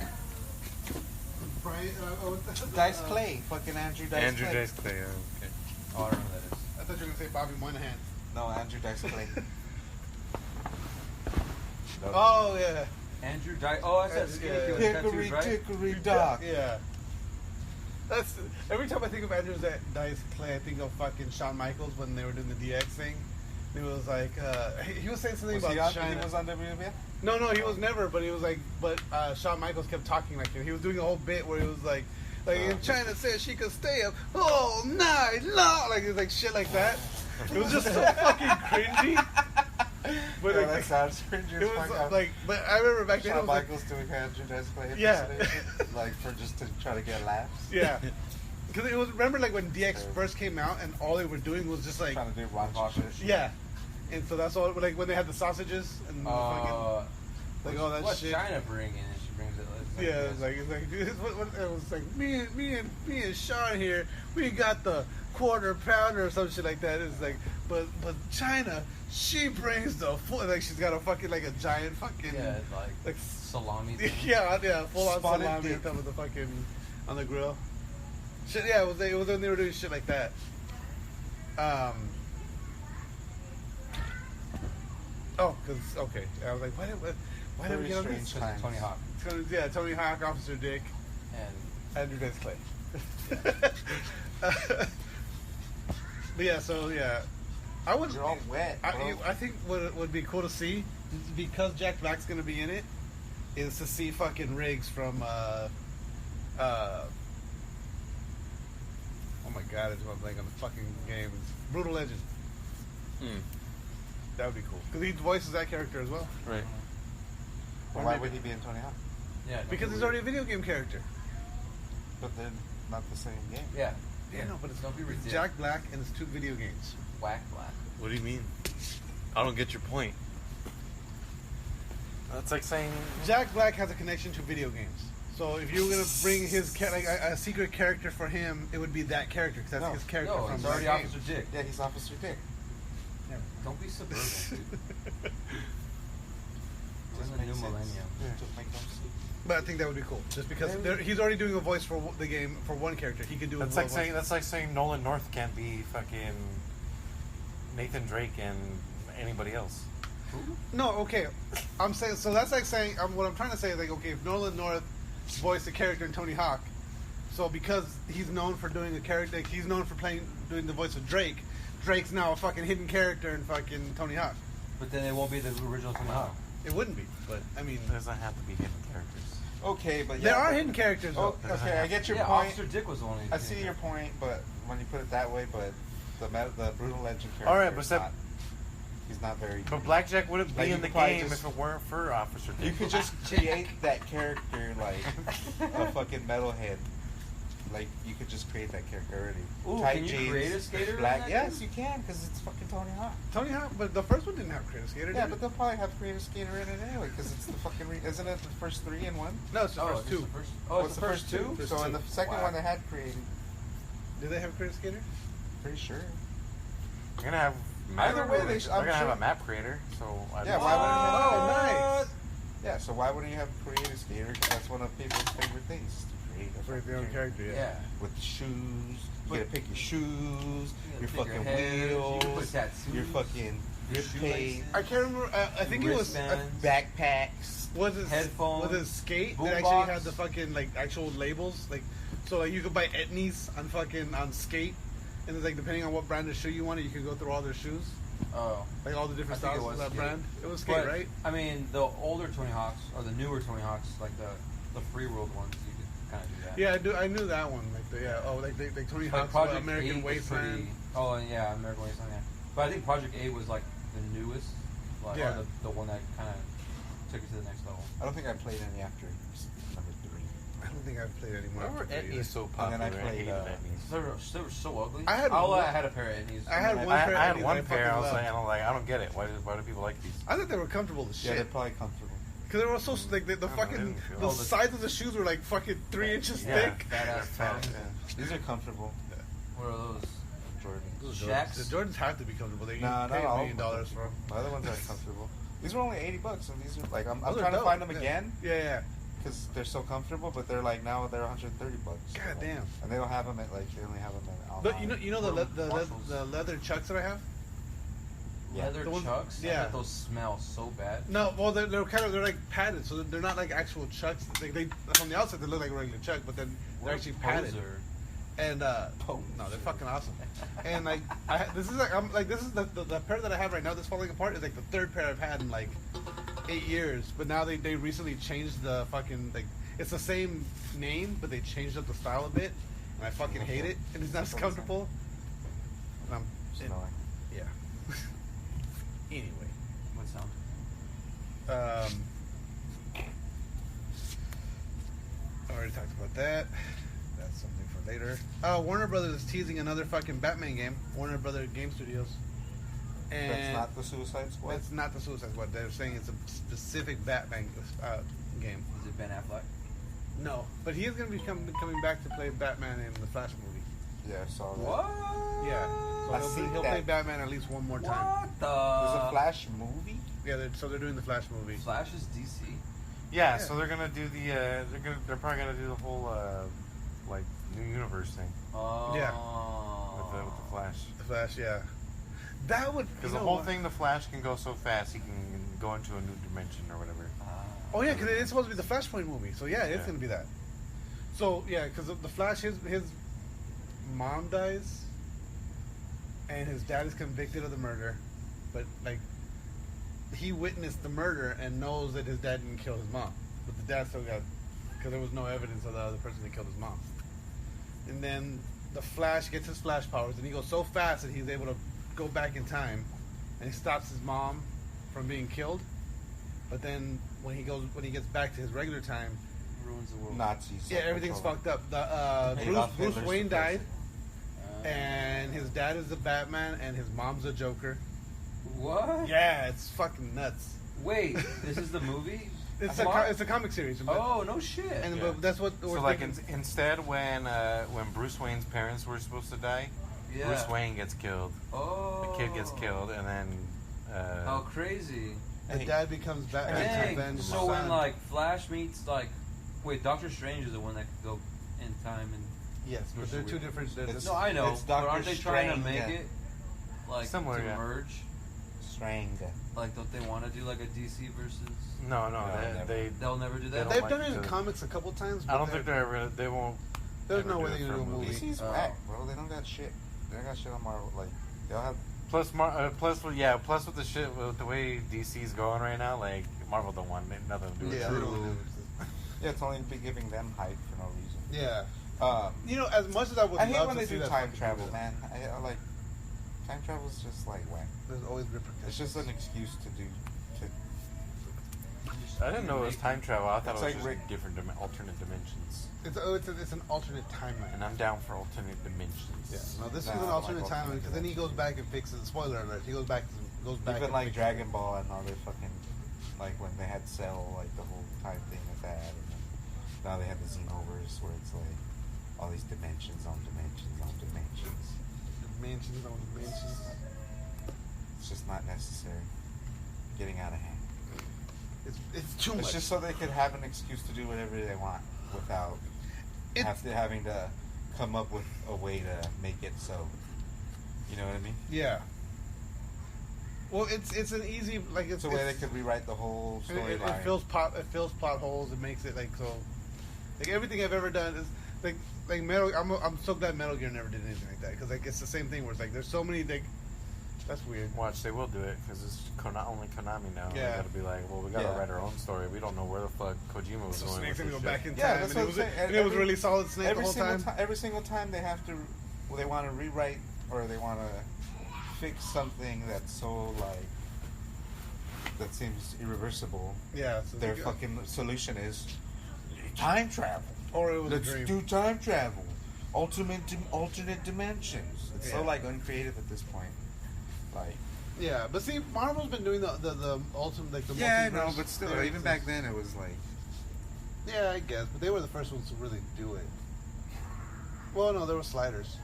Brian, Dice Clay. Fucking Andrew Dice Andrew Clay. Dice Clay. Okay. Oh, I don't know who that is. I thought you were going to say Bobby Moynihan. No, Andrew Dice Clay. No. Oh, yeah. Andrew Di. Oh, that's that skinny kid with Hickory tattoos, right? Dickory Dock. Yeah. That's every time I think of Andrew Dice Clay, I think of fucking Shawn Michaels when they were doing the DX thing. He was like, he was saying something Was about he on? China. He was on WWF? No, he was never. But he was like, Shawn Michaels kept talking like him. He was doing a whole bit where he was like if China said she could stay up all night long, like it was like shit like that. It was just so fucking cringy. But Yeah, like, that sounds cringy it as was fuck. like, but I remember back then. It Shawn was like, Michaels doing Andrew Dice Clay Yeah. impersonation, like for just to try to get laughs. yeah. Because it was remember like when DX first came out and all they were doing was just like Trying to do raunchy shit. yeah, and so that's all like when they had the sausages and the fucking like all that What's shit. China bringing? And she brings it. Like Yeah, this. it's like dude, it was like me and Sean here. We got the quarter pounder or some shit like that. It's like, but China, she brings the full. Like she's got a fucking like a giant fucking Yeah, like like salami. Thing. yeah, full on Spotted salami dick. on top of the fucking on the grill. Shit, yeah, it was when they were doing shit like that. Oh, because okay, I was like, why did we get on this? Strange times. Tony Hawk. Yeah, Tony Hawk, Officer Dick, And Andrew Dice Clay. But yeah, so yeah, I would. You're all wet, bro. I think what would be cool to see, because Jack Black's gonna be in it, is to see fucking Riggs from oh my god, it's one blank on the fucking game. Brutal Legend. That would be cool because he voices that character as well. Right. Well, why would he be in Tony Hawk? yeah, Because he's already a video game character. But they're not the same game. Yeah. Yeah, no, but it's Don't be ridiculous. Jack Black and it's 2 video games. Whack black. What do you mean? I don't get your point. That's like saying Jack Black has a connection to video games. So if you were gonna bring his a secret character for him, it would be that character because that's No. his character No, from it's that already game. Officer Dick. Yeah, he's Officer Dick. Don't be suburban, dude. We're in the makes new sense. millennium. Just make them see. But I think that would be cool, just because he's already doing a voice for the game for one character. He could do. that's like saying Nolan North can't be fucking Nathan Drake and anybody else. No, okay. I'm saying so. That's like saying what I'm trying to say is like, okay, if Nolan North voiced a character in Tony Hawk, so because he's known for doing a character, like he's known for doing the voice of Drake. Drake's now a fucking hidden character in fucking Tony Hawk. But then it won't be the original Tony Hawk. It wouldn't be, but I mean, It doesn't have to be hidden characters. Okay, but yeah. there are but- hidden characters. Oh, Though. okay, I get your Yeah, point. Officer Dick was the one. I see your point, but when you put it that way, but the Brutal Legend character. All right, but is that- not, he's not very. But Blackjack wouldn't Like, be you in the could probably game just- if it weren't for Officer Dick. You could just create that character like a fucking metalhead. Like you could just create that character already. Ooh, Tight can you jeans, create a skater in Black. that Yes, game? you can because it's fucking Tony Hawk. Tony Hawk, but the first one didn't have Creative Skater. Yeah, did but it? they'll probably have Creative Skater in it anyway because it's the fucking. Isn't it the first 3 in 1? No, it's the first it's 2. the first. Oh, What's it's the first 2. First So in two. the second Wow. one they had created. Did they have Creative Skater? Pretty sure. They're gonna have. Either way, they're I'm gonna have sure- a map creator. So Yeah, why wouldn't you have? Oh, nice. Yeah, so why wouldn't you have a Creative Skater? Because that's one of people's favorite things is to create a For fucking your own character, yeah. Yeah. with shoes. You But- gotta pick your shoes, your pick your fucking heads, you can put wheels, tattoos, your fucking your grip tape, shoelaces. I can't remember. I think it was. Wristbands. backpacks. Was it Headphones, Was it skate boom that actually box. had the fucking like actual labels? Like, so like you could buy etnies on fucking on skate, and it's like depending on what brand of shoe you wanted, you could go through all their shoes, Oh. like all the different I think styles it of was that skate. brand. It was skate, But, right? I mean, the older Tony Hawks or the newer Tony Hawks, like the free world ones, you could kind of do that. Yeah, I knew that one. Like the like Tony Like Hawk's Project American 8 was Wasteland. pretty. Oh, and yeah, American Wasteland. Yeah, but I think Project 8 was like the newest, like, Yeah. or the one that kind of took it to the next level. I don't think I played any after number 3. I don't think I've played anymore. Why were after three etnies years. so And popular? then I I played, hated They were so ugly. I had I one- had a pair of etnies. I had I- one pair. I of had etnies one that pair. fucking I was loved. like, and I'm like, I don't get it. Why do people like these? I thought they were comfortable as Yeah, they're shit. probably comfortable. Because they were so like the I fucking didn't feel- the Oh, the- size of the shoes were like fucking 3 inches Yeah. thick. Fat ass Fat, tongues. yeah. These are comfortable. What are those? Jordans. Shaqs? The Jordans have to be comfortable. They Nah, pay not $1 all million of them. for them. The other ones are comfortable. These were only $80, and these are like I'm Those are trying to dope. find them Yeah. again Yeah. because they're so comfortable. But they're like now they're $130. God damn. And they don't have them at like they only have them at Alpha. But you know Marshalls. the leather chucks that I have. Yeah. Leather The ones- chucks? I yeah. bet those smell so bad. No, well they're like padded, so they're not like actual chucks. They from the outside they look like a regular chuck, but then What they're a actually padded. poser. And no, they're fucking awesome. And like this is the pair that I have right now that's falling apart is like the third pair I've had in like 8 years. But now they recently changed the fucking like it's the same name, but they changed up the style a bit, and I fucking hate it. And it's not as comfortable. And Smelling. yeah. Anyway. What sound? I already talked about that. That's something for later. Warner Brothers is teasing another fucking Batman game. Warner Brothers Game Studios. And That's not the Suicide Squad. That's not the Suicide Squad. They're saying it's a specific Batman game. Is it Ben Affleck? No, but he is going to be coming back to play Batman in the Flash movie. Yeah, I saw that. What? Yeah, I so see he'll that. play Batman at least one more time. What the? There's a Flash movie. Yeah, so they're doing the Flash movie. Flash is DC. Yeah, so they're gonna do the they're probably gonna do the whole like new universe thing Oh. Yeah. with the Flash. The Flash, yeah. That would Because the whole thing, the Flash can go so fast, he can go into a new dimension or whatever. Oh yeah, because it's supposed to be the Flashpoint movie, so yeah, it's gonna be that. So yeah, because the Flash, his mom dies, and his dad is convicted of the murder, but like he witnessed the murder and knows that his dad didn't kill his mom, but the dad still got, because there was no evidence of the other person that killed his mom. And then the Flash gets his Flash powers, and he goes so fast that he's able to go back in time, and he stops his mom from being killed. But then when he gets back to his regular time, Ruins the world. Nazis. yeah, everything's fucked up. Bruce Wayne died, and his dad is the Batman, and his mom's a Joker. What? Yeah, it's fucking nuts. Wait, this is the movie? It's a comic series. Oh, no shit. And Yeah. but that's what we're So like thinking. instead, when Bruce Wayne's parents were supposed to die, Yeah. Bruce Wayne gets killed. Oh. The kid gets killed, and then How crazy. The dad becomes Batman to Dang. avenge his So when son. like Flash meets like, wait, Doctor Strange is the one that could go in time and. Yes, but they're two different. No, I know. It's But Dr. aren't they trying to Strange, make yeah. it like Similar, to yeah. merge? Strange. Like, don't they want to do like a DC versus? no, never. They'll never do that. They They've don't done like it in to- comics a couple times. I but don't think they're ever. They won't. There's ever no way do it they're for gonna a do a movie. DC's Oh. whack, bro. They don't got shit. They don't got shit on Marvel. Like they'll have. Plus with the shit with the way DC's going right now, like Marvel don't want nothing to do with Yeah, it. they don't- Yeah, it's only be giving them hype for no reason. yeah. Um, You know, as much as I would I love hate when to they see do that time fucking travel, movie, man. I like time travel is just like whack. There's always repercussions. It's just an excuse to do. I didn't know it was time travel. I thought It's it was like just Rick- different alternate dimensions. It's an alternate timeline. And I'm down for alternate dimensions. Yeah. No, this Nah, is an I alternate like timeline alternate because then he goes back and fixes. Spoiler alert! He goes back Even and like fixes Dragon it. Ball and all their fucking like when they had Cell, like the whole time thing with that, and then now they have the Xenoverse where it's like all these dimensions on dimensions on dimensions. Dimensions on dimensions. It's just not necessary. Getting out of hand. It's too much. It's just so they could have an excuse to do whatever they want without having to come up with a way to make it so. You know what I mean? Yeah. Well, it's an easy like It's a way they could rewrite the whole it storyline. fills plot holes. It makes it like so. Like everything I've ever done is like Metal. I'm so glad Metal Gear never did anything like that because like it's the same thing where it's like there's so many like. That's weird. Watch, they will do it because it's only Konami now. Yeah. They gotta be like, well, we gotta Yeah. write our own story. We don't know where the fuck Kojima was So going Snake's with gonna this go back shit. in Yeah, time, that's and, what I'm saying. and it was really solid Snake the whole time. Every single time they have to, well, they want to rewrite or they want to fix something that's so like that seems irreversible. Yeah, so Their fucking solution is time travel. or it was Let's a dream. do time travel. Alternate dimensions. It's so Yeah. like uncreative at this point. Like Yeah, but see, Marvel's been doing the ultimate like the yeah, I know, multiverse but still, thing even since- back then it was like Yeah, I guess, but they were the first ones to really do it. Well, no, there were Sliders.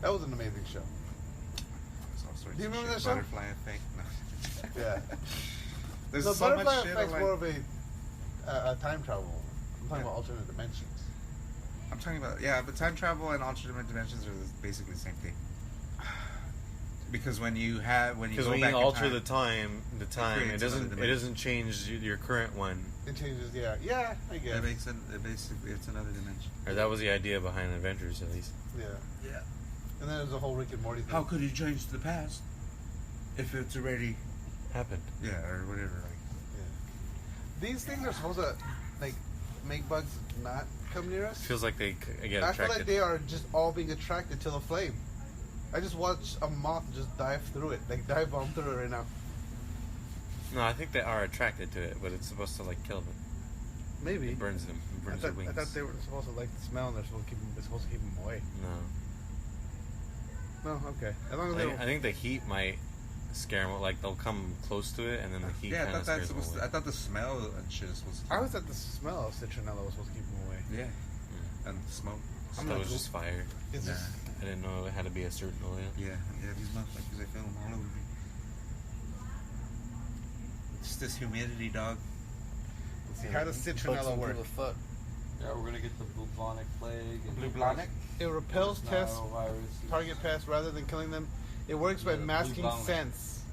That was an amazing show. all sorts Do you of remember shit. that show? Butterfly Effect. No. Yeah. There's No, so much Butterfly shit. Effect's Like, more of a time travel. I'm talking Yeah. about alternate dimensions. I'm talking about but time travel and alternate dimensions are basically the same thing. Because when you go When back you in alter time, the time, it creates another doesn't dimension. change your current one. It changes, yeah, I guess. it makes basically it's another dimension. Or that was the idea behind Avengers, at least. Yeah. Yeah. And then there's a whole Rick and Morty thing. How could you change the past if it's already Happened. or whatever? Like These things are supposed to, like, make bugs not come near us. Feels like they get I feel attracted. like they are just all being attracted to the flame. I just watched a moth just dive through it, like dive bomb through it right now. No, I think they are attracted to it, but it's supposed to like kill them. Maybe. It burns them. It burns their wings. I thought they were supposed to like the smell, and they're supposed to keep them away. No. No, okay. As long as I they think, I think the heat might scare them. Like they'll come close to it, and then the heat I kind thought of that's scares them supposed. away. I thought the smell and shit is supposed to. I always thought the smell of citronella was supposed to keep them away. Yeah. And the smoke. So I'm that not was cool. just fire. It's Nah. just I didn't know it had to be a certain oil. Yeah, these motherfuckers, I feel them all over me. It's this humidity, dog. see how does citronella work? Yeah, we're gonna get the bubonic plague. And Bubonic? It repels tests, viruses. target pests rather than killing them. It works by Yeah, masking bubonic. scents.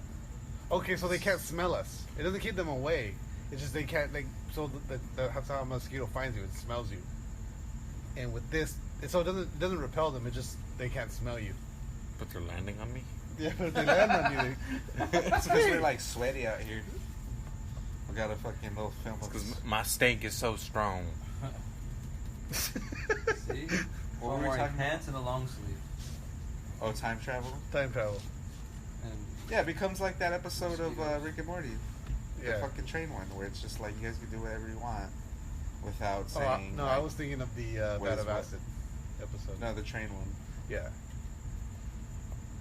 Okay, so they can't smell us. It doesn't keep them away. It's just they can't, like, so that's how a mosquito finds you. It smells you. And with this, so it doesn't repel them. It just, they can't smell you. But they're landing on me? Yeah, but if they land on you, It's because we're like sweaty out here. We got a fucking little film of Because my stank is so strong. See? What One were we wearing talking pants and a long sleeve. Oh, time travel? time travel. And Yeah, it becomes like that episode of Rick and Morty. The Yeah. fucking train one, where it's just like you guys can do whatever you want without Oh, saying. no, like, I was thinking of the what Vat is of what? Acid episode. No, the train one. Yeah.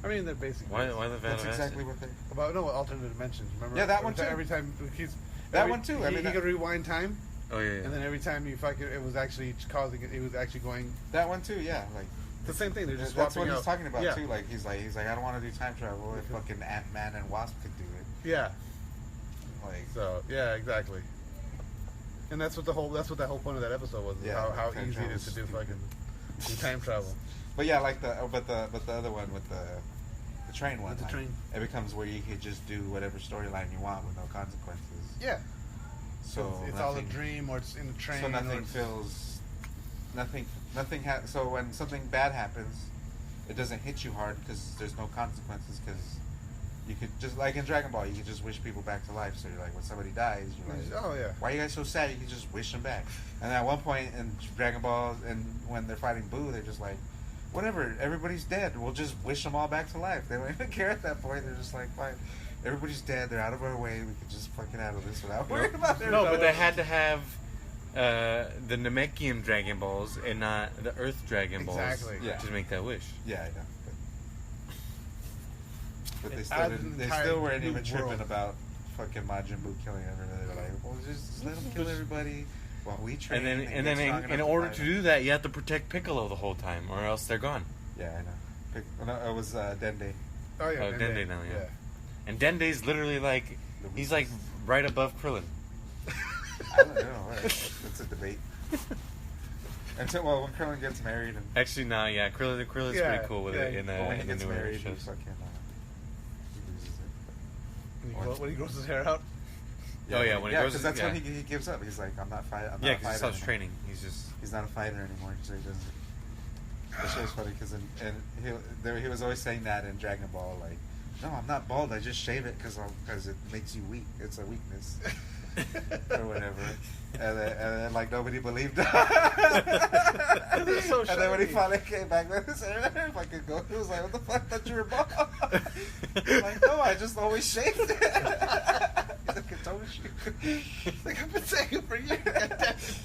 I mean, they're basically Why the That's Van exactly what they. about alternate dimensions. Remember? Yeah, that one too. Every time he's That one too. I mean, he that- could rewind time, Oh, yeah. and then every time you fucking, it was actually causing it. It was actually going. That one too. Yeah, like The same thing. They're just that's swapping what he's out. talking about Yeah. too. Like he's like I don't want to do time travel. If fucking Ant-Man and Wasp could do it, Yeah. like So yeah, exactly. And that's what that whole point of that episode was. Yeah, how time easy it is to do travel's fucking do time travel. But yeah, like the other one with the train one. With the like, train. It becomes where you could just do whatever storyline you want with no consequences. Yeah. So it's all a dream, or it's in a train. So or nothing it's- feels nothing. So when something bad happens, it doesn't hit you hard because there's no consequences. Because you could just like in Dragon Ball, you could just wish people back to life. So you're like, when somebody dies, you're like, Oh yeah. why are you guys so sad? You can just wish them back. And at one point in Dragon Ball, and when they're fighting Boo, they're just like, whatever, everybody's dead. We'll just wish them all back to life. They don't even care at that point. They're just like, fine, everybody's dead. They're out of our way. We can just fucking handle this without worrying about it. No, but they had to have the Namekian Dragon Balls and not the Earth Dragon Balls Exactly. Yeah. to make that wish. Yeah, I know. But they It still adds didn't, an they entire still weren't new even tripping world. about fucking Majin Buu killing everybody. They were like, well, just let him kill everybody while we train. And then in order to do that, you have to protect Piccolo the whole time, or else they're gone. Yeah, I know. No, it was Dende. Oh yeah. Oh, Dende now, yeah. And Dende's literally like, he's like right above Krillin. I don't know. It's a debate. Until when Krillin gets married and Actually, no, yeah, Krillin's Yeah, pretty cool with yeah. it in when he the gets newer married, he shows. fucking he loses it. When he grows his hair out. Oh, yeah, when he grows because his- that's when he gives up. He's like, I'm not fighting. Yeah, because he stops training. He's just He's not a fighter anymore, so he doesn't. That show's funny because he was always saying that in Dragon Ball, like, no, I'm not bald. I just shave it because it makes you weak. It's a weakness. Or whatever, and then like nobody believed him. So and then when he shiny. finally came back with his hair, fucking go, he was like, "What the fuck? I thought you were bald." I'm like, no, I just always shaved it. He's like, "I told you." Like I've been saying it for years. God damn it.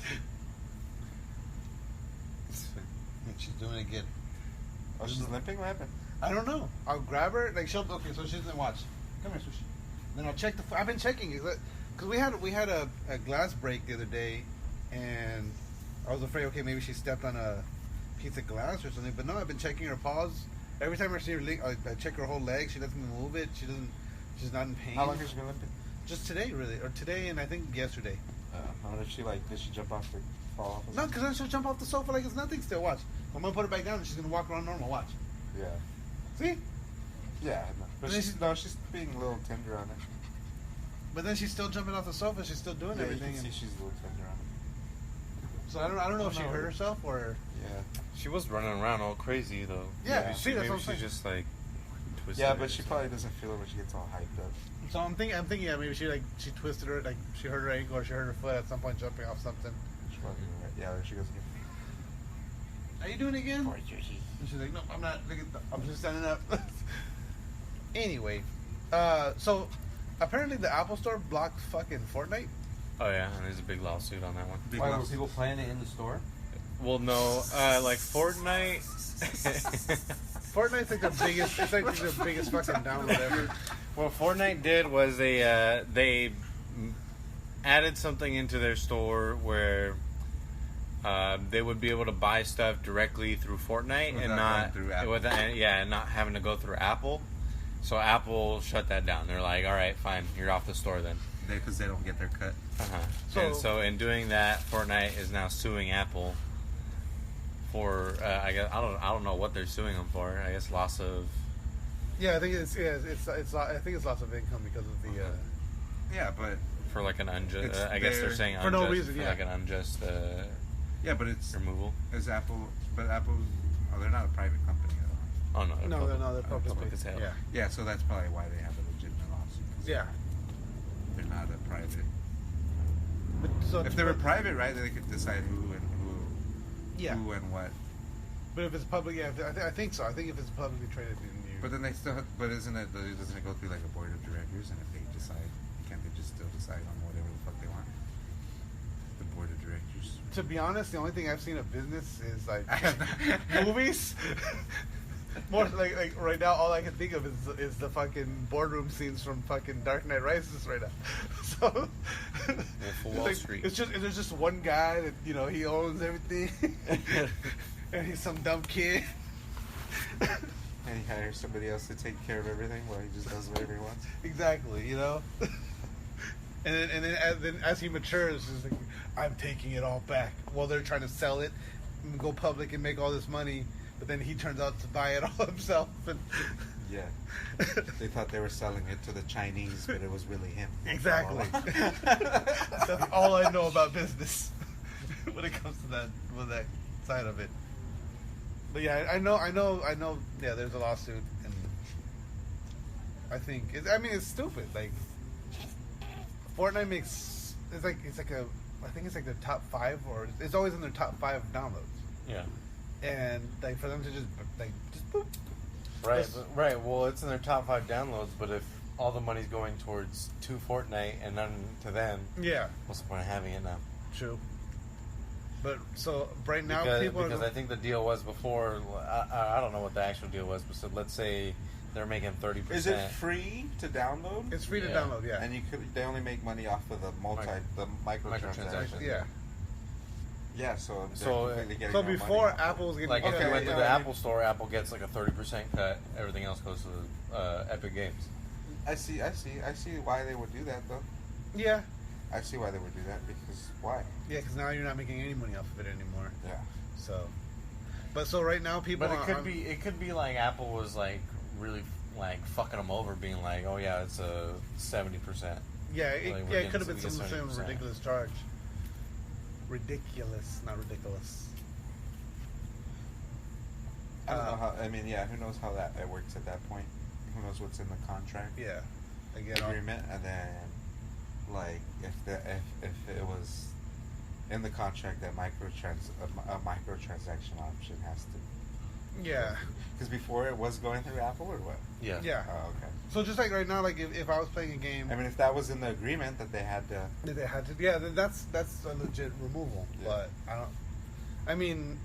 She's doing it again. Oh, she's limping. What happened? I don't know. I'll grab her. Like she'll. Okay, so she doesn't watch. Come here, Sushi. Then I'll check the. I've been checking because we had a glass break the other day, and I was afraid. Okay, maybe she stepped on a piece of glass or something. But no, I've been checking her paws. Every time I see her leg, I check her whole leg. She doesn't move it. She doesn't. She's not in pain. How long has she been limping? Just today, really, or today, and I think yesterday. I wonder if she did she jump off the fall off? No, because then she'll jump off the sofa like it's nothing. Still, watch. I'm gonna put her back down, and she's gonna walk around normal. Watch. Yeah. See? Yeah, I know. But And then she's being a little tender on it. But then she's still jumping off the sofa. She's still doing Yeah, you everything. can see and- she's a little tender on it. So I don't know if she No. hurt herself or. Yeah. she was running around all crazy though. Yeah, maybe, see, that's maybe what I'm she's saying. just like twisted. Yeah, it but or she something. probably doesn't feel it when she gets all hyped up. So I'm thinking, yeah, maybe she twisted her, like she hurt her ankle or she hurt her foot at some point jumping off something. She's probably right. Yeah, there she goes again. Are you doing it again? And she's like, no, I'm not. I'm just standing up. Anyway, so apparently the Apple Store blocked fucking Fortnite. Oh yeah, and there's a big lawsuit on that one. Why were people playing it in the store? Well, no, like Fortnite. Fortnite's like the biggest. It's like the biggest fucking download ever. What Fortnite did was they added something into their store where they would be able to buy stuff directly through Fortnite and Without not going through Apple. and not having to go through Apple. So Apple shut that down. They're like, all right, fine, you're off the store then. Because they don't get their cut. And so in doing that, Fortnite is now suing Apple for I guess I don't know what they're suing them for. I guess loss of. Yeah, I think it's I think it's loss of income because of the. Yeah, but For like an unjust. It's I guess they're their- saying for unjust, no reason, for yeah. like an unjust yeah, but it's removal. Apple. But Apple, they're not a private company at all. Oh no, No, public. they're public public as space. hell. Yeah. Yeah, so that's probably why they have a legitimate lawsuit. 'Cause Yeah. they're not a private. But, so If they were private, right, then they could decide who yeah. and what. But if it's public, yeah, I think so. I think if it's publicly traded, then you. But then they still have, but doesn't it go through like a board of directors? And if they decide, can't they just still decide on whatever the fuck they want? The board of directors. To be honest, the only thing I've seen of business is like movies. More like right now, all I can think of is the fucking boardroom scenes from fucking Dark Knight Rises right now. So Full it's Wall like, Street. there's just one guy that he owns everything, and he's some dumb kid. And he hires somebody else to take care of everything while he just does whatever he wants. Exactly, and then as he matures, he's like, I'm taking it all back. Well, they're trying to sell it, and go public, and make all this money. But then he turns out to buy it all himself. And Yeah. They thought they were selling it to the Chinese, but it was really him. exactly. That's all I know about business when it comes to that side of it. But yeah, I know. Yeah, there's a lawsuit, and I think it's stupid. Like Fortnite makes I think it's like their top 5, or it's always in their top 5 downloads. Yeah. And like for them to just boop. Right, right. Well, it's in their top 5 downloads, but if all the money's going towards to Fortnite and none to them, Yeah, what's the point of having it now? true. But so right now Because I think the deal was before. I don't know what the actual deal was, but so let's say they're making 30%. Is it free to download? it's free to Yeah. download. Yeah, And they only make money off of the microtransactions. Microtransactions. yeah. Yeah, so they're So- completely getting So no money before off of it. Apple's getting Like if Okay, you went to yeah, the I mean- Apple Store, Apple gets like a 30% cut. Everything else goes to the Epic Games. I see why they would do that though. yeah, I see why they would do that because why? yeah. Because now you're not making any money off of it anymore. Yeah. So, but so right now people. But it could be like Apple was like really like fucking them over, being like, oh yeah, it's a 70%. Yeah, Like, it we're could have getting- been some we get sort of 70%. ridiculous charge. Ridiculous, not ridiculous. I don't know how. I mean, yeah. Who knows how that works at that point? Who knows what's in the contract Yeah, again, agreement? And then, like, if it was in the contract that a microtransaction option has to. yeah, Because before it was going through Apple or what? Yeah. yeah. Oh, okay. So just like right now, like if I was playing a game, I mean, if that was in the agreement that they had to. that they had to, yeah, then that's a legit removal. Yeah. But I don't. I mean,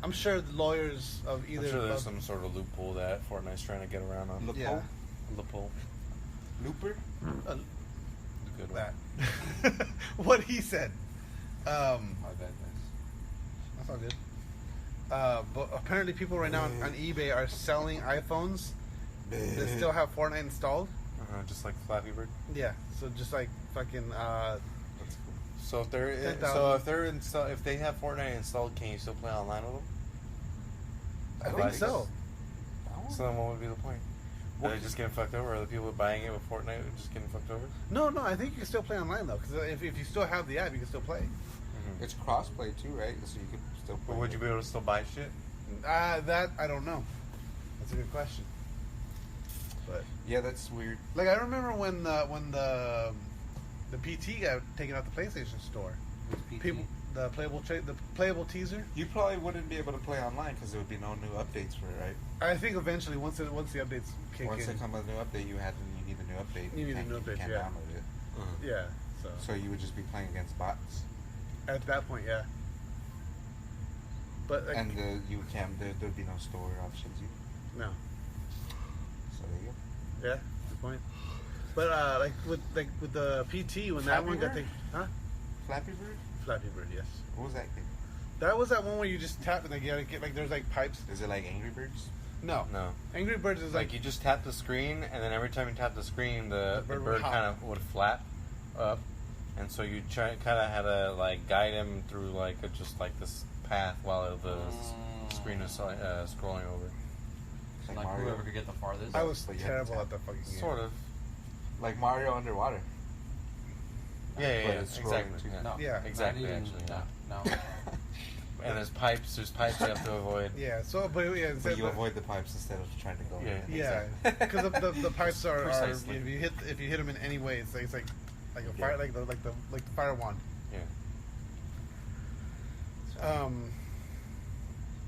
I'm sure the lawyers of either. I'm sure there's of- some sort of loophole that Fortnite's trying to get around on. Loophole? Yeah. Loophole. Looper? The good one. that. What he said. My bad, guys. That's all good. But apparently, people right now on eBay are selling iPhones that still have Fortnite installed. Just like Flappy Bird. Yeah, so just like fucking. That's cool. So if they're 10,000. if they have Fortnite installed, can you still play online with them? I think Devices? so. So then what would be the point? Are they just getting fucked over? Are the people buying it with Fortnite just getting fucked over? No, I think you can still play online though, because if you still have the app, you can still play. It's crossplay too, right? So you could still play. But would you be able to still buy shit? That I don't know. That's a good question. But Yeah, that's weird. like I remember when the PT got taken out the PlayStation Store. People the playable teaser. You probably wouldn't be able to play online because there would be no new updates for it, right? I think eventually once the updates kick Once in. they come with a new update, you need a new update. You need a new update, can't yeah. download it. Yeah. So So you would just be playing against bots, at that point, yeah. But like, and there'd be no store options either. no. So there you go. Yeah, good point. But like with the PT when that Flappy one got Bird? taken, huh? Flappy Bird? Flappy Bird, yes. What was that game? That was that one where you just tap and like you gotta get like there's like pipes. Is it like Angry Birds? No. No. Angry Birds is Like you just tap the screen, and then every time you tap the screen, the bird bird would hop. kind of would flap up, and so you kind of had to like guide him through like just like this path while the screen is scrolling over. Like whoever could get the farthest. I was But you have to terrible tap. at that fucking game. Sort of. Like Mario underwater. Yeah, But it's scrolling exactly. too. Yeah. No. Yeah. Exactly, Not even- actually, No. And there's pipes you have to avoid. Yeah, so but yeah, But you avoid the pipes instead of trying to go. Yeah. in. Yeah, because the pipes are Precisely. if you hit them in any way, it's like a fire like the fire wand. Yeah.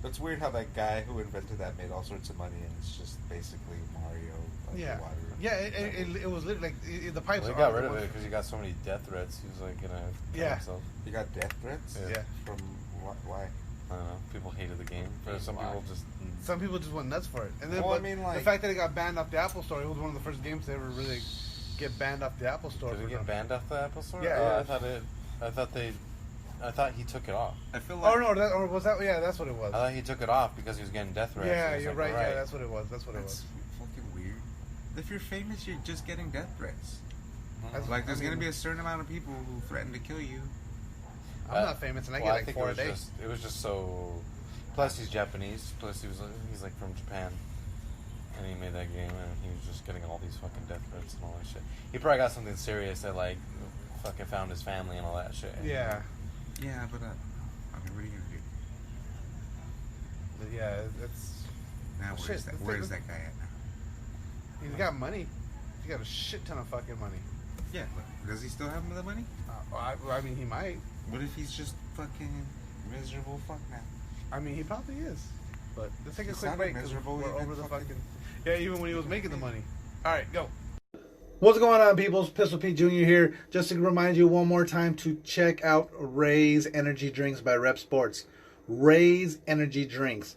It's weird how that guy who invented that made all sorts of money, and it's just basically Mario underwater. Yeah, it was literally like the pipes. Well, he are got rid the of it ones- because he got so many death threats. He was like gonna kill Yeah. himself. You got death threats? Yeah. From why? I don't know. People hated the game. But some people just. Some people just went nuts for it, and then Well, I but mean, the like- fact that it got banned off the Apple Store, it was one of the first games to ever really get banned off the Apple Store. Did it get banned off the Apple Store? Yeah, Oh, yeah. I thought he took it off. I feel Oh no, or was that? Yeah, that's what it was. I thought he took it off because he was getting death threats. Yeah, It was you're like, right. Yeah, that's what it was. That's what it that's was. fucking weird. If you're famous, you're just getting death threats. That's- Like, there's I mean, gonna be a certain amount of people who threaten to kill you. I'm not famous, and I well, get like think 4 a it was day. Just, it was just so. Plus, he's Japanese. Plus, he's like from Japan, and he made that game, and he was just getting all these fucking death threats and all that shit. He probably got something serious that like fucking found his family and all that shit. Yeah, Yeah, but I mean, what are you gonna do? but yeah, it's Now, Well, shit, where's that guy at now? he's got money. He's got a shit ton of fucking money. Yeah, but does he still have the money? I mean, he might. What if he's just fucking miserable fuck now? I mean, he probably is. But let's take a He quick sounded break. 'Cause miserable we're even over the fucking- fucking. Yeah, even when he was making the money. All right, go. What's going on, people? It's Pistol Pete Jr. here. Just to remind you one more time to check out Ray's Energy Drinks by Rep Sports. Ray's Energy Drinks.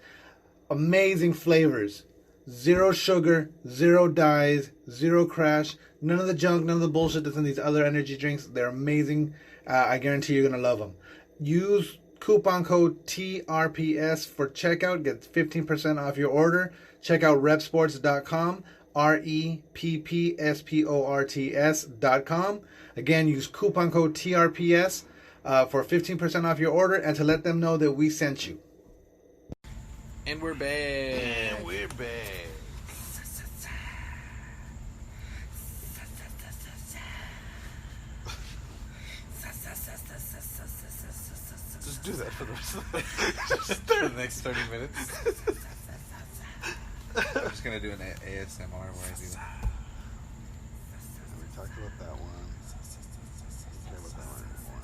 Amazing flavors. Zero sugar, zero dyes, zero crash. None of the junk, none of the bullshit that's in these other energy drinks. They're amazing. I guarantee you're going to love them. Use coupon code TRPS for checkout. Get 15% off your order. Check out repsports.com. REPPSPORTS.com. Again, use coupon code TRPS for 15% off your order and to let them know that we sent you. And we're back. And we're back. Just do that for the rest of For the next 30 minutes. I'm just gonna do an ASMR where I do that. We talked about that one. Care about that one anymore.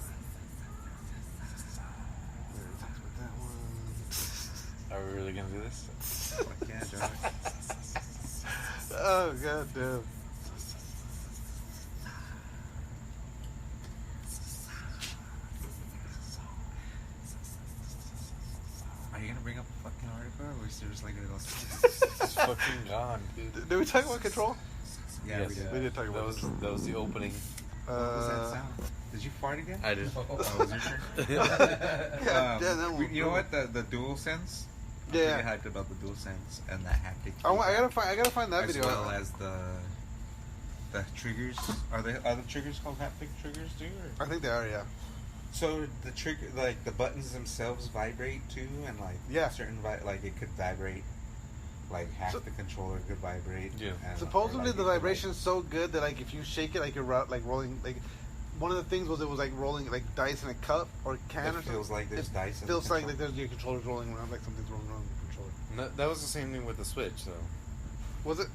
We already talked about that one. Are we really gonna do this? Fuck yeah, dog. Oh god damn. Are you gonna bring up a fucking article, or are we just like gonna go? It's fucking gone, dude. Did we talk about Control? Yeah, Yes. we did. We did talk about That was the opening. What was that sound? Did you fart again? I did. Oh, was your turn? Yeah, that one. You know what? The DualSense. I'm Yeah. pretty hyped about the DualSense and the haptic. I gotta find that as video. well as the triggers. Are the triggers called haptic triggers too? Or? I think they are, yeah. So the trigger, like the buttons themselves, vibrate too, and like Yeah. certain like it could vibrate. Like half So- the controller could vibrate. Yeah. and, Supposedly or, like, the it could, vibration's so good that like if you shake it like you're like rolling like one of the things was it was like rolling like dice in a cup or can It or something. feels like there's it dice in the feels like controller. there's your controller's rolling around like something's rolling around the controller. That was the same thing with the Switch, though. Was it?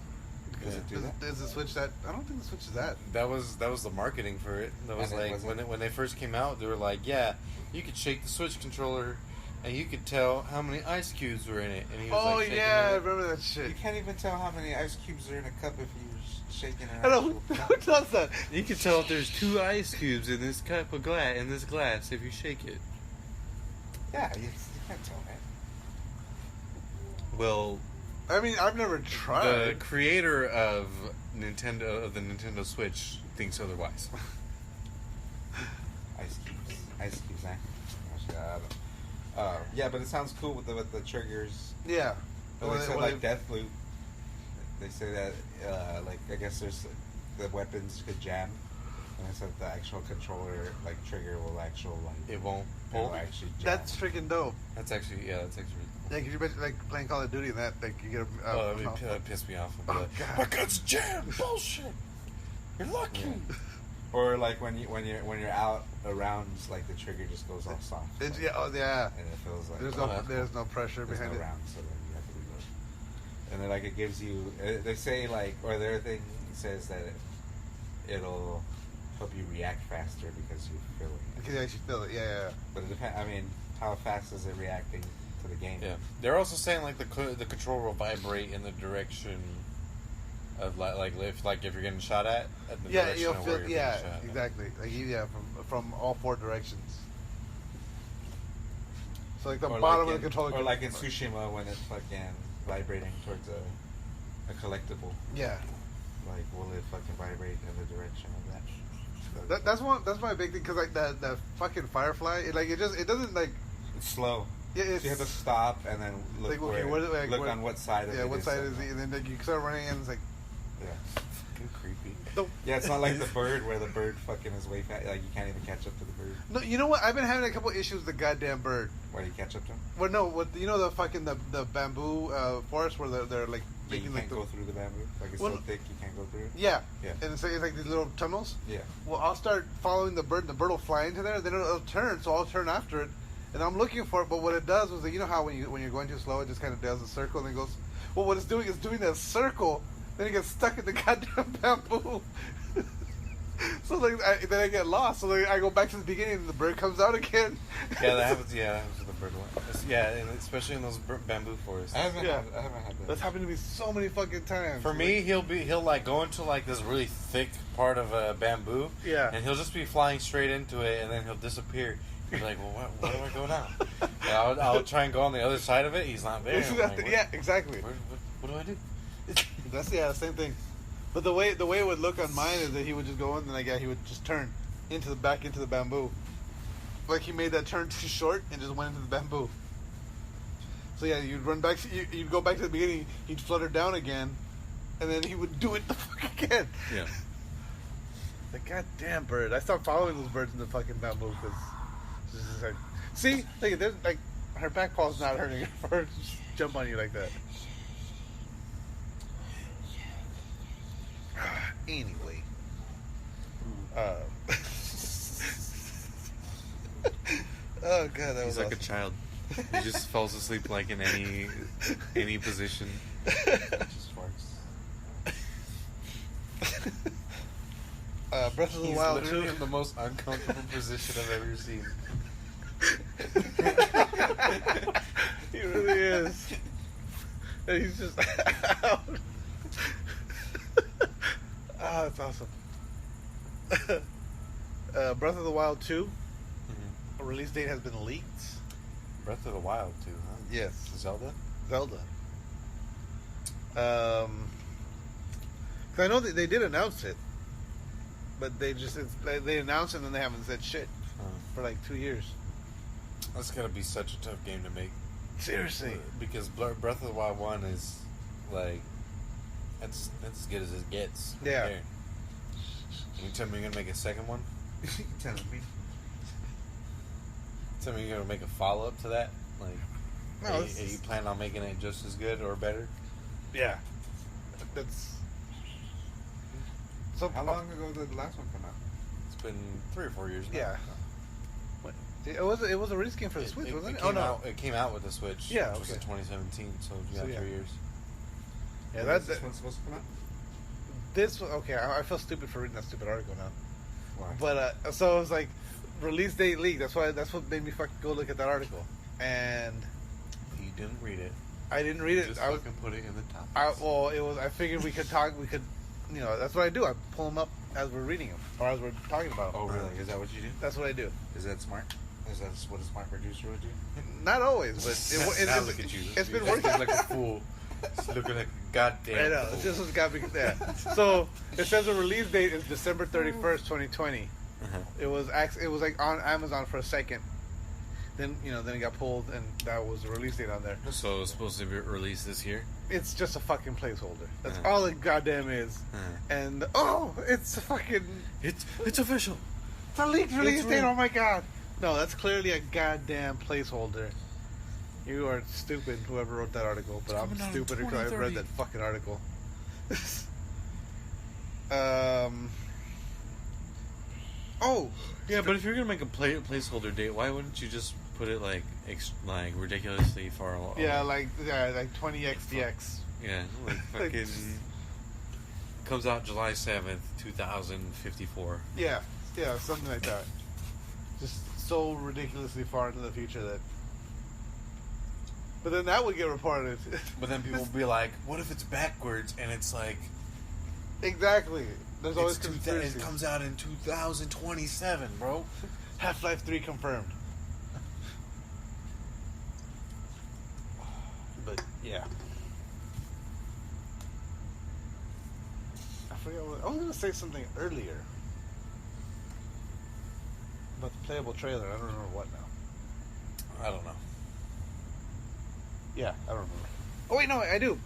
Does it do that? Is the Switch that? I don't think the Switch is that. That was the marketing for it. That was And it like wasn't- when they first came out, they were like, yeah, you could shake the Switch controller, and you could tell how many ice cubes were in it. And he was Oh like, shaking yeah, I it. remember that shit. You can't even tell how many ice cubes are in a cup if you're shaking it. I know who does that. You can tell if there's 2 ice cubes in this cup of glass if you shake it. Yeah, you can't tell that. Well, I mean, I've never the tried. creator of the Nintendo Switch thinks otherwise. Ice cubes, eh? Oh, shit, I don't know. Yeah, but it sounds cool with the triggers. Yeah. Well, they said like Deathloop. They say that like I guess there's the weapons could jam, and they said the actual controller like trigger will actually like It won't it'll pull. actually jam. That's freaking dope. That's actually really cool. Yeah, could you imagine like playing Call of Duty and that? Like you get a. Oh, that'd piss me off. Oh, God. My gun's jammed. Bullshit. You're lucky. Yeah. Or like when you're out around, like the trigger just goes all soft. It's, yeah, oh yeah. And it feels like There's no pressure there's behind no it. round, so then you have to reload. And then like it gives you. They say like, or their thing says that it'll help you react faster because you're feeling it. Because you actually feel it. Yeah. But it depends. I mean, how fast is it reacting to the game? Yeah. They're also saying like the controller will vibrate in the direction of like if you're getting shot at the Yeah, direction you'll of feel. where you're Yeah, getting shot. exactly. Like from all four directions. So like the Or bottom like of the controller. or like in Tsushima when it's fucking vibrating towards a collectible. Yeah. Like, will it fucking vibrate in the direction of that? That's my big thing because like the fucking Firefly, it doesn't like. It's slow. Yeah, So you have to stop and then look like, okay, look on what side of it. Yeah, what is side so- is he? And then like, you start running and it's like. Yeah. Fucking creepy. Yeah, it's not like the bird where the bird fucking is way fast. Like you can't even catch up to the bird. No, you know what? I've been having a couple issues with the goddamn bird. Why do you catch up to him? Well, no, the fucking the bamboo forest where they're like Yeah, you making can't like go through the bamboo. Like it's Well, so thick you can't go through it. Yeah. Yeah. And it's like these little tunnels. Yeah. Well, I'll start following the bird, and the bird will fly into there. Then it'll turn, so I'll turn after it, and I'm looking for it. But what it does was, like, you know how when you're going too slow, it just kind of does a circle, and then goes. Well, what it's doing is doing that circle. Then it gets stuck in the goddamn bamboo. So like, then I get lost. So like, I go back to the beginning, and the bird comes out again. Yeah, that happens. Yeah, that happens with the bird one. Yeah, and especially in those bamboo forests. I haven't Yeah. had that. That's happened to me so many fucking times. For me, he'll like go into like this really thick part of bamboo. Yeah. And he'll just be flying straight into it, and then he'll disappear. You're like, well, where do I go now? And I'll try and go on the other side of it. He's not there. I'm like, Yeah, exactly. What do I do? That's the same thing. But the way it would look on mine is that he would just go in and like he would just turn back into the bamboo. Like he made that turn too short and just went into the bamboo. So yeah, you'd run back. You'd go back to the beginning. He'd flutter down again, and then he would do it the fuck again. Yeah. The goddamn bird! I stopped following those birds in the fucking bamboo because it's just like, see, like there's like her back paw's not hurting her for her to just jump on you like that. Anyway, oh god, that was He's like awesome. a child. He just falls asleep like in any position. Just farts. Breath of the He's Wild literally 2. in the most uncomfortable position I've ever seen. He really is. And he's just out. Oh, that's awesome. Breath of the Wild 2. A release date has been leaked. Breath of the Wild too, huh? Yes. Zelda? Zelda. 'Cause I know that they did announce it, but they announced it and then they haven't said shit for like 2 years. That's gotta be such a tough game to make. Seriously. Because Breath of the Wild 1 is like that's as good as it gets. Right Yeah. there. You tell me you're gonna make a second one? Telling me. Tell me you're gonna make a follow up to that? Like, No, are you planning on making it just as good or better? Yeah. That's. So How long ago did the last one come out? It's been 3 or 4 years now. Yeah. It was a release game for the Switch, wasn't it? Came out, it came out with the Switch. Yeah, which was in okay. 2017, so you So, got yeah. 3 years. Yeah, When that's is this one supposed to come out? this. Okay, I feel stupid for reading that stupid article now. Why? But so it was like release date leak. That's what made me fucking go look at that article. And You didn't read it. I didn't read it. Just I was, fucking put it in the top. I figured we could talk. We could, that's what I do. I pull them up as we're reading them or as we're talking about them. Oh, really? Is that what you do? That's what I do. Is that smart? Is that what a smart producer would do? Not always, but Now look at you. It's been You're working. acting like a fool. Just looking like a goddamn I know. fool. This has got me. Yeah. So it says the release date is December 31st, 2020. Uh-huh. It was like on Amazon for a second. Then then it got pulled, and that was the release date on there. So it's supposed to be released this year. It's just a fucking placeholder. That's Uh-huh. all it goddamn is. And it's a fucking. It's official. It's a leaked release date. real. Oh my god! No, that's clearly a goddamn placeholder. You are stupid, whoever wrote that article. But I'm coming out in stupider because I read 2030. that fucking article. Oh, Yeah, but if you're gonna make a placeholder date, why wouldn't you just put it like ridiculously far along? yeah, like 20xdx. Yeah, like fucking comes out July 7th, 2054. Yeah, something like that. Just so ridiculously far into the future that. But then that would get reported. But then people will be like, "What if it's backwards and it's like Exactly. There's always it conspiracy. comes out in 2027, bro?" Half-Life 3 confirmed. But yeah, I forget what I was gonna say something earlier about the playable trailer. I don't remember what now. I don't know. Yeah, I don't remember. Oh wait, no, I do.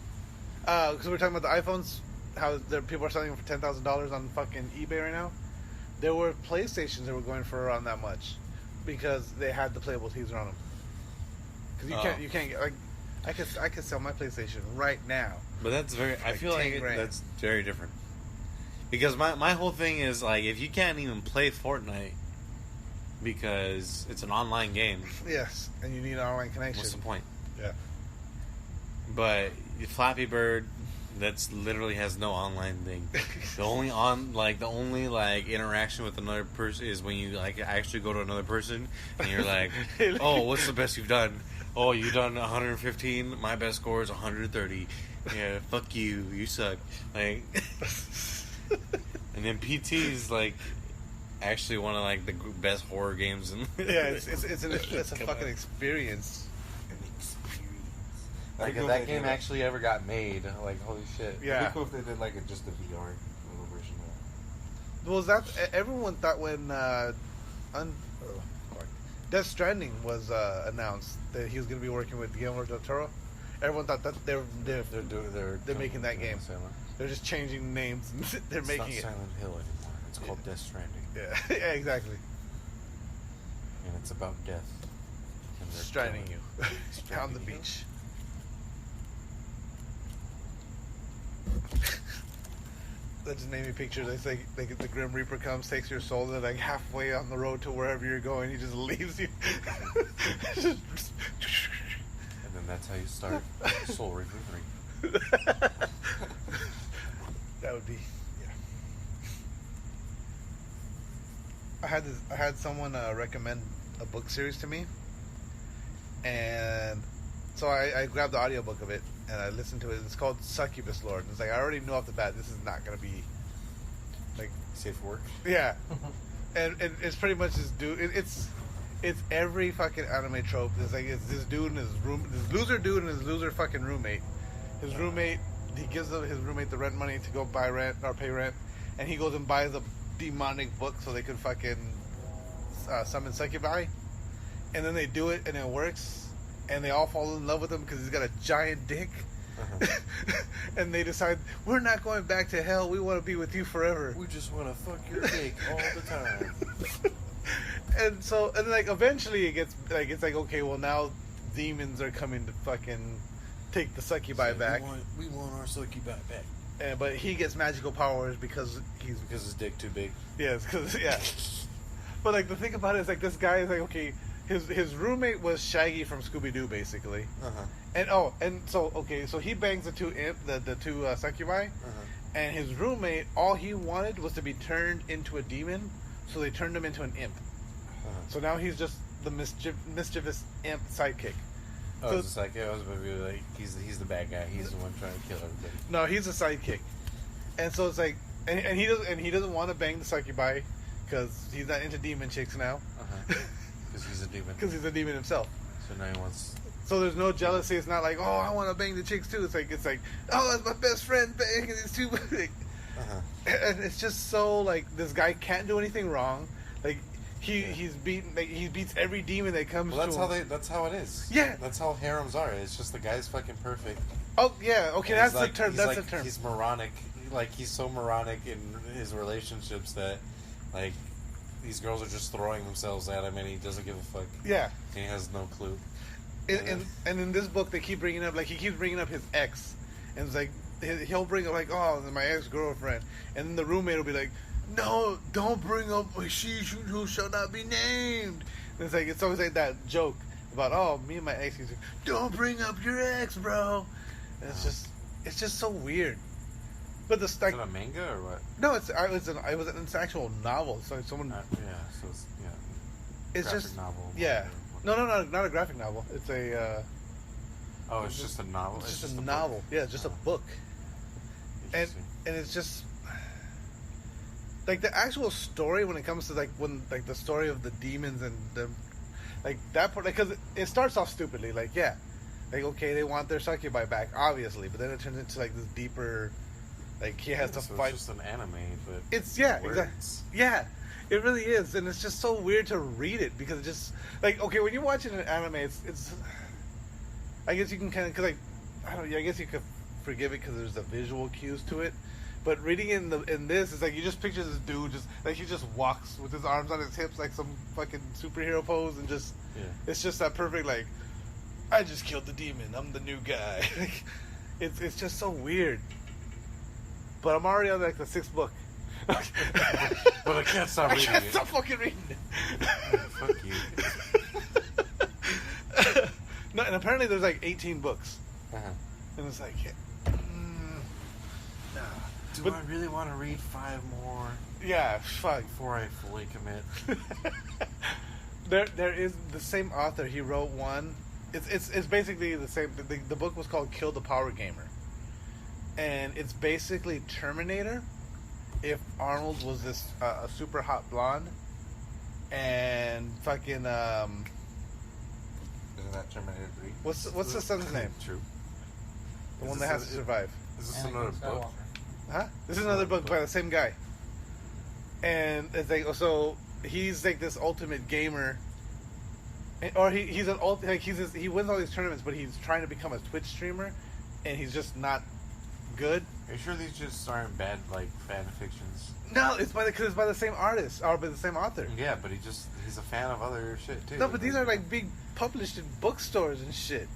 Because we're talking about the iPhones, how people are selling them for $10,000 on fucking eBay right now. There were PlayStations that were going for around that much because they had the playable teaser on them. Because you can't get like, I could sell my PlayStation right now. But that's very. I Like feel like 10 grand. that's very different. Because my whole thing is like, if you can't even play Fortnite because it's an online game, Yes, and you need an online connection. what's the point? Yeah. But Flappy Bird, that's literally has no online thing. The only interaction with another person is when you like actually go to another person and you're like, "Oh, what's the best you've done? Oh, you done 115. My best score is 130. Yeah, fuck you. You suck." Like, and then PT is like actually one of like the best horror games in. Yeah, it's a fucking experience. Like if that game actually ever got made, like holy shit. Yeah. It'd be cool if they did like just a VR little version of Well, everyone thought when Death Stranding was announced that he was going to be working with Guillermo del Toro. Everyone thought that they're making that game. They're just changing names. And they're It's making not it. Silent Hill anymore. It's called Death Stranding, Yeah, yeah, exactly. and it's about death. And they're Stranding killing you on the Stranding you. beach. That just made me picture. It's like the Grim Reaper comes, takes your soul, and like halfway on the road to wherever you're going, he just leaves you. And then that's how you start Soul Reaper 3. That would be, yeah. I had someone recommend a book series to me, and so I grabbed the audiobook of it and I listened to it. It's called Succubus Lord. And it's like I already knew off the bat this is not gonna be like Safe for work. yeah, and it's pretty much this dude. It's every fucking anime trope. It's like it's this dude and his this loser dude and his loser fucking roommate. His roommate, he gives his roommate the rent money to go buy rent or pay rent, and he goes and buys a demonic book so they could fucking summon succubi, and then they do it and it works, and they all fall in love with him because he's got a giant dick. And they decide we're not going back to hell. We want to be with you forever. We just want to fuck your dick all the time. And so, and like eventually it gets like it's like okay, well now demons are coming to fucking take the succubi back. We want our succubi back. But he gets magical powers because Because his dick too big. yes, because yeah. But like the thing about it is like this guy is like okay, his roommate was Shaggy from Scooby Doo basically, and so he bangs the two succubi, and his roommate all he wanted was to be turned into a demon, so they turned him into an imp. So now he's just the mischievous imp sidekick. Oh, So- it's like I was going to be like he's the bad guy. He's the one trying to kill everybody. No, he's a sidekick, and so it's like, and he doesn't want to bang the succubi because he's not into demon chicks now. Because he's a demon. Because he's a demon himself. So now he wants. So there's no jealousy. It's not like, oh, I want to bang the chicks too. It's like, oh, that's my best friend banging these two. And it's just so like this guy can't do anything wrong. Like He's beaten. Like, he beats every demon that comes. Well, to him. that's how it is. Yeah. That's how harems are. It's just the guy's fucking perfect. Oh yeah. Okay, And that's he's like- the term. he's That's like- the term. He's moronic. Like he's so moronic in his relationships that, like, these girls are just throwing themselves at him, and he doesn't give a fuck. Yeah. And he has no clue. And in this book, they keep bringing up, like, he keeps bringing up his ex, and it's like he'll bring up like, oh, my ex-girlfriend, and then the roommate will be like, no, don't bring up she who shall not be named. And it's always like that joke about, oh, me and my ex. He's like, don't bring up your ex, bro. And it's just so weird. But the Is it a manga or what? no, it's an actual novel. So someone So it's it's graphic just novel. yeah. manga. No, not a graphic novel. It's a Oh, it's just a novel. it's just a book. novel. Yeah, it's just a book. And Interesting. it's just like the actual story when it comes to the story of the demons and the like that part, because it starts off stupidly, like, yeah, like, okay, they want their succubi back, obviously, but then it turns into like this deeper, like, he has to So fight. It's just an anime, but It's yeah, words. exactly. Yeah, it really is, and it's just so weird to read it because it just like, okay, when you're watching an anime, it's I guess you can kind of, because like, I don't know, I guess you could forgive it because there's the visual cues to it. But reading in this, it's like you just picture this dude just like he just walks with his arms on his hips like some fucking superhero pose, and just it's just that perfect, like, I just killed the demon, I'm the new guy. Like, it's just so weird. But I'm already on like the 6th book. But I can't stop I reading can't it. stop fucking reading it. Fuck you. No, and apparently there's like 18 books, Uh-huh. and it's like, nah. Do But- I really want to read 5 more Yeah, fuck. before I fully commit? There is the same author. He wrote one. It's basically the same. The book was called Kill the Power Gamer, and it's basically Terminator if Arnold was this a super hot blonde, and fucking Isn't that Terminator 3? what's the son's name? True. The Is one this that has to survive. Is this Anakin another book? Skywalker. Huh? This is another book by the same guy. And it's like, so he's like this ultimate gamer, or he's an like he wins all these tournaments, but he's trying to become a Twitch streamer, and he's just not good. Are you sure these just aren't bad, like, fan fictions? No, it's because it's by the same artist or by the same author. Yeah, but he's a fan of other shit too. No, but these are like big published in bookstores and shit.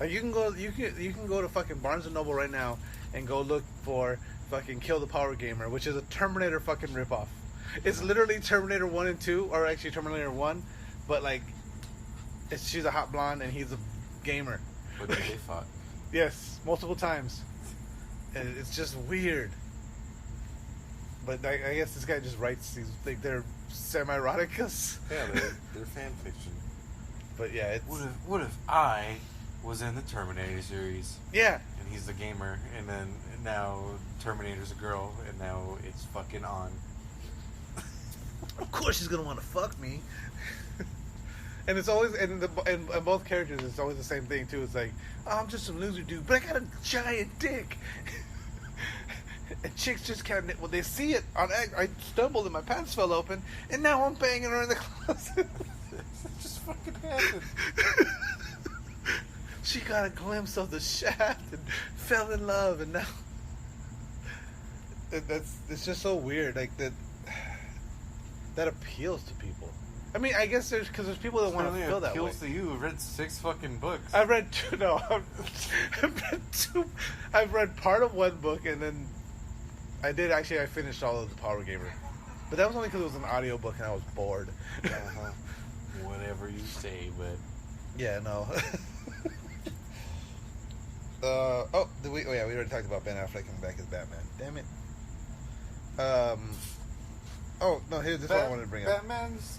Like you can go to fucking Barnes and Noble right now and go look for fucking Kill the Power Gamer, which is a Terminator fucking ripoff. It's literally Terminator 1 and 2, or actually Terminator 1, but like she's a hot blonde and he's a gamer. But they fought. Yes, multiple times. And it's just weird. But I guess this guy just writes these, like, they're semi-eroticas. Yeah, they're fan fiction. But yeah, it's What if I was in the Terminator series yeah. and he's the gamer, and then now Terminator's a girl, and now it's fucking on. Of course she's gonna want to fuck me. And it's always and both characters, it's always the same thing too. It's like, oh, I'm just some loser dude, but I got a giant dick. And chicks just can't. Well, they see it on. I stumbled and my pants fell open, and now I'm banging her in the closet. It just fucking happened. She got a glimpse of the shaft and fell in love, and now it's just so weird. Like that appeals to people. I mean, I guess there's people that want to feel that way. Appeals to you. I've read 6 fucking books. I've read two. No, I've read 2. I've read part of one book, and then I finished all of the Power Gamer, but that was only because it was an audiobook and I was bored. Uh-huh. Whatever you say, but Yeah, no. We already talked about Ben Affleck coming back as Batman. Damn it. Oh no, here's this one I wanted to bring up. Batman's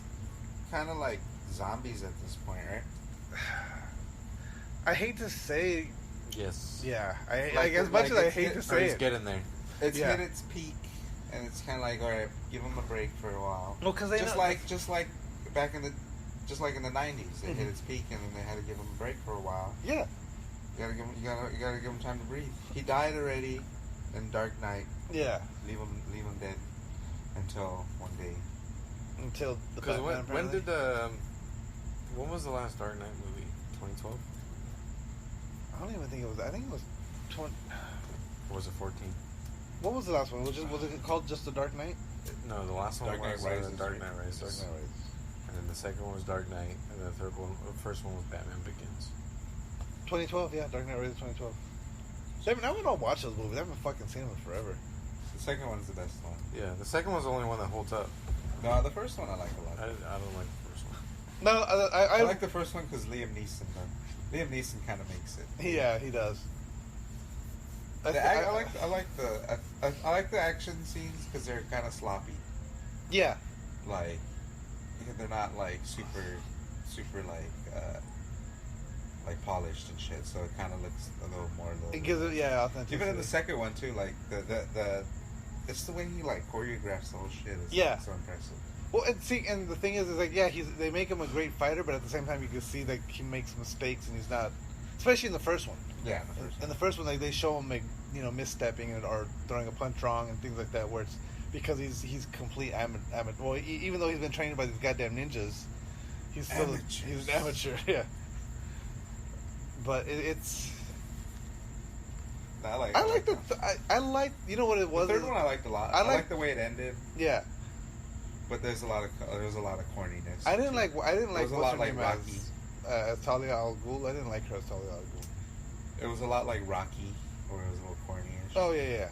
kind of like zombies at this point, right? I hate to say, yes. yeah. Like, Like as much like as I it's- hate to Or say he's it. getting there. It's Yeah. hit its peak, and it's kind of like, all right, give him a break for a while. Well, because they just know, like back in the, just like in the '90s, it hit its peak, and then they had to give him a break for a while. yeah. You gotta give him time to breathe. He died already in Dark Knight. Yeah. Leave him dead until one day until the Because Batman. when was the last Dark Knight movie? 2012? I don't even think it was. I think it was 20. Or was it 14? What was the last one? Was it called just The Dark Knight? No, the last one Dark Knight was Rises, Dark right? Knight Rises. Dark Knight Rises. And then the second one was Dark Knight, and the first one was Batman Begins. 2012, yeah, Dark Knight Rises 2012. I would not watch those movies. I haven't fucking seen them forever. The second one's the best one. Yeah, the second one's the only one that holds up. No, the first one I like a lot. I don't like the first one. No, I like the first one because Liam Neeson kind of makes it. Yeah, he does. I like the action scenes because they're kind of sloppy. Yeah. Like, they're not like super like polished and shit. So it kind of looks a little more. It gives it, yeah, authenticity. Even in the second one too, like the it's the way he like choreographs the whole shit. Is so impressive. Well, and the thing is like, yeah, they make him a great fighter, but at the same time, you can see that he makes mistakes and he's not, especially in the first one. Yeah, in the first one, like they show him like, misstepping or throwing a punch wrong and things like that, where it's because he's complete amateur. Well, even though he's been trained by these goddamn ninjas, he's still he's an amateur. Yeah. But it's. I like you know what it was. The third one I liked a lot. I like the way it ended. Yeah. But there was a lot of corniness. I didn't like There was a lot like Rocky. As Talia al Ghul. I didn't like her as Talia al Ghul. It was a lot like Rocky, where it was a little corny-ish. Oh yeah.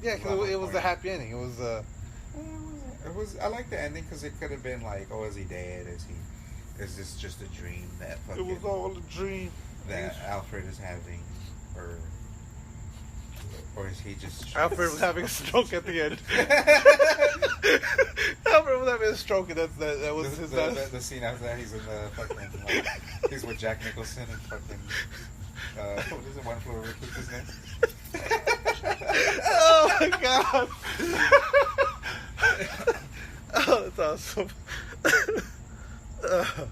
Because it was the happy ending. It was. It was. I like the ending because it could have been like, oh, is he dead? Is this just a dream that fucking? It was all a dream that Alfred is having, or is he just? Alfred was having a stroke at the end. Alfred was having a stroke, and that was his. The scene after that, he's in the fucking. He's with Jack Nicholson and fucking. What is it? One Flew Over Cuckoo's Nest. Oh my god! Oh, that's awesome. Oh,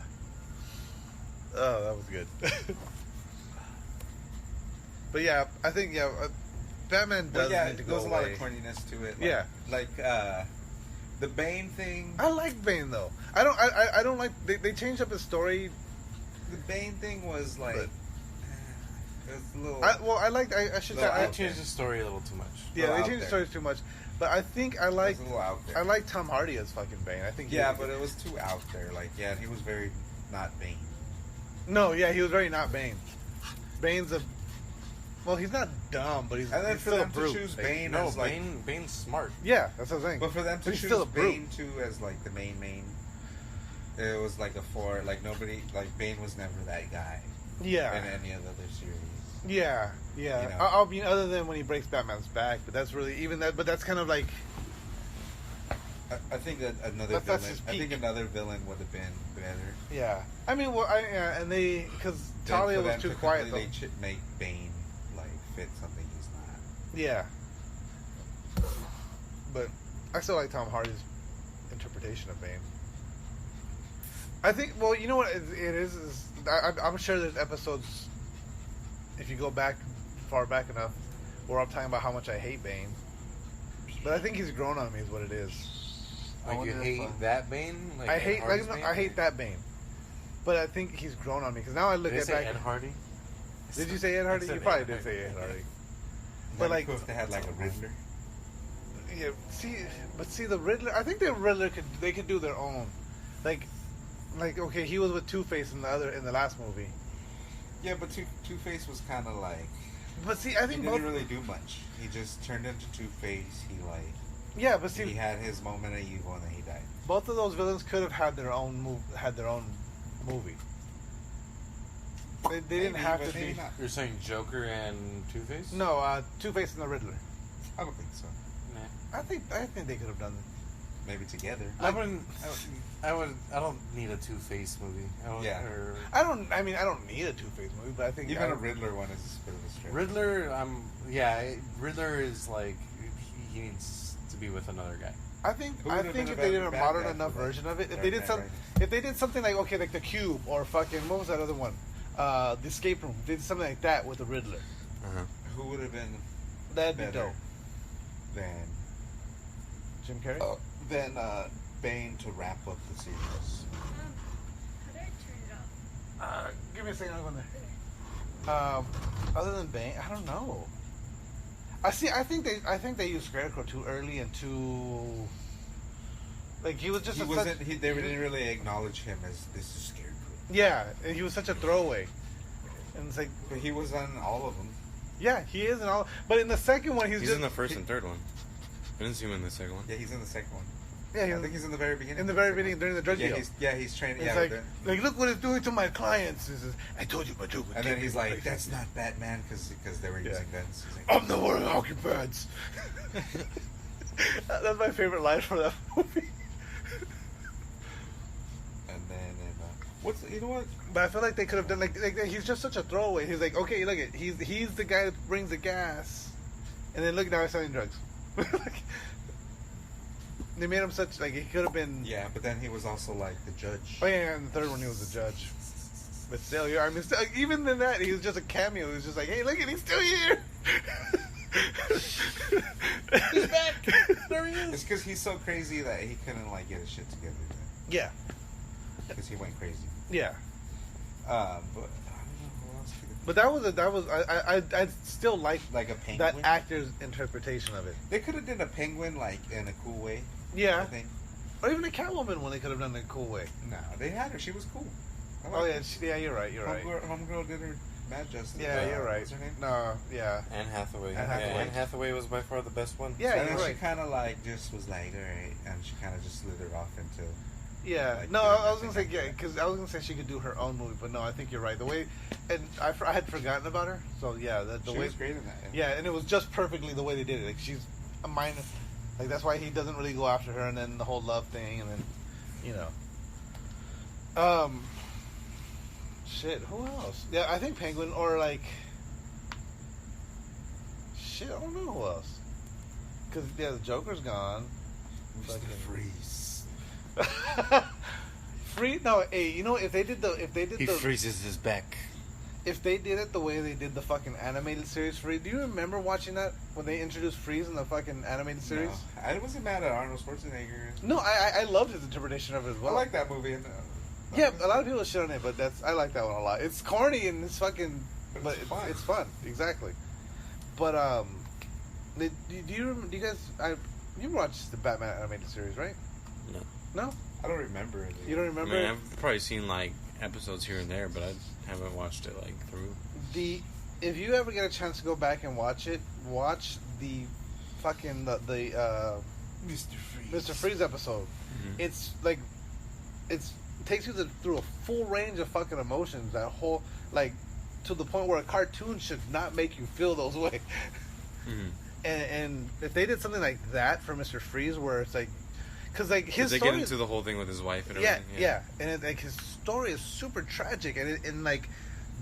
that was good. But yeah, I think Batman does need to go away. There's a lot of corniness to it. Like the Bane thing. I like Bane though. I don't like they changed up his story. The Bane thing was like. It was a little. I should say I changed the story a little too much. Yeah, they changed the story too much. But I think I like out there. I like Tom Hardy as fucking Bane. I think. Yeah, but it was too out there. Like, yeah, he was very not Bane. No, yeah, he was very not Bane. Bane's a. Well, he's not dumb, but he's. And then he's for still them a brute. to choose Bane No, as like, Bane's smart. Yeah, that's what I'm saying. but for them to he's choose still a brute. Bane too as like the main, it was like nobody like Bane was never that guy. Yeah. In any of the other series. Yeah. You know? I mean, other than when he breaks Batman's back, but that's really even that. But that's kind of like. I think that That's his I think peak. another villain would have been better. Yeah, I mean, well, and they because Talia was too quiet though. They make Bane like fit something he's not. Yeah, but I still like Tom Hardy's interpretation of Bane. I think. Well, you know what it is I'm sure there's episodes. If you go far back enough, where I'm talking about how much I hate Bane, but I think he's grown on me, is what it is. Like you hate that Bane? Like I Ed hate Hardy's Bane? I hate that Bane, but I think he's grown on me because now I look Did you at say back. Ed Hardy? Did you say Ed Hardy? said You probably Ed did Hardy. say Ed Hardy. But like- if they had like a Riddler. Yeah, see the Riddler. I think the Riddler could do their own, like okay, he was with Two-Face in the last movie. Yeah, but Two-Face was kind of like. But see, I He think didn't really do much. He just turned into Two-Face. but see, He had his moment of evil and then he died. both of those villains could have had their own movie. They didn't have to be. Not. You're saying Joker and Two-Face? No, Two-Face and the Riddler. I don't think so. Nah. I think they could have done it. Maybe together. I don't need a Two-Face movie. Yeah. I don't need a Two-Face movie, but I think Even a Riddler one is a bit of a stretch. Riddler, Riddler is like he needs to be with another guy. I think Who would have been if a they did bad a guy modern for enough that? version of it, Dark Knight if they did something like like the Cube or fucking what was that other one, the Escape Room, they did something like that with the Riddler. Uh-huh. Who would have been That'd be better dope. than Jim Carrey. Bane to wrap up the series? How do I turn it off? Give me a second. I'll go in there. Other than Bane, I don't know. I think they used Scarecrow too early and too. Like he was just. They didn't really acknowledge him as this is Scarecrow. Yeah, and he was such a throwaway, and it's like. But he was on all of them. Yeah, he is in all. But in the second one, he's just in the first and third one. I didn't see him in the second one. Yeah, he's in the second one. Yeah, I think he's in the very beginning. In the very beginning, during the drug deal. He's training. It's like, look what it's doing to my clients. He says, I told you, but and then he's like, that's not Batman because they were using guns. He's like, I'm the one occupants. That's my favorite line from that movie. And then, you know what? But I feel like they could have done like he's just such a throwaway. He's like, okay, look at he's the guy that brings the gas, and then look now he's selling drugs. They made him such like he could have been. Yeah, but then he was also like the judge. Oh yeah, and the third one he was the judge. But still, I mean, even in that he was just a cameo. He was just like, hey, look at he's still here. He's back. There he is. It's because he's so crazy that he couldn't like get his shit together. Yeah. Because he went crazy. Yeah. But I don't know what else. But that was I still like a penguin. that actor's interpretation of it. They could have done a penguin like in a cool way. Yeah. I think. Or even a Catwoman one they could have done in a cool way. No, they had her. She was cool. Oh yeah, yeah, you're right. Homegirl did her mad justice. Yeah, you're right. What's her name? No, yeah. Anne Hathaway. Anne Hathaway. Yeah, Anne Hathaway was by far the best one. Yeah, and you're then right. she kind of like just was like, all right, and she kind of just slithered off into. Yeah, like, no, doing I was that gonna thing. say yeah, because I was gonna say she could do her own movie, but no, I think you're right. The way, and I had forgotten about her, so yeah, the She way was great in that. yeah, and it was just perfectly the way they did it. Like she's a minor, like that's why he doesn't really go after her, and then the whole love thing, and then, you know, shit, who else? Yeah, I think Penguin or like, shit, I don't know who else, because yeah, the Joker's gone. Mr. Freeze. No, hey, you know if they did He freezes his back. if they did it the way they did the fucking animated series Freeze, do you remember watching that when they introduced Freeze in the fucking animated series? No, I wasn't mad at Arnold Schwarzenegger. No, I loved his interpretation of it as well. I like that movie. And, yeah, a lot of people shit on it, but I like that one a lot. It's corny and it's fucking, but it's fun. it's fun, exactly. But do you guys you watched the Batman animated series, right? No. No, I don't remember it. you don't I remember? mean, I've probably seen like episodes here and there, but I haven't watched it like through. If you ever get a chance to go back and watch it, watch the fucking the Mr. Freeze episode. Mm-hmm. It's like it takes you through a full range of fucking emotions. That whole like to the point where a cartoon should not make you feel those way. Mm-hmm. And if they did something like that for Mr. Freeze, where it's like, because like his They story get into the whole thing with his wife and yeah, everything. yeah, and like his story is super tragic, and like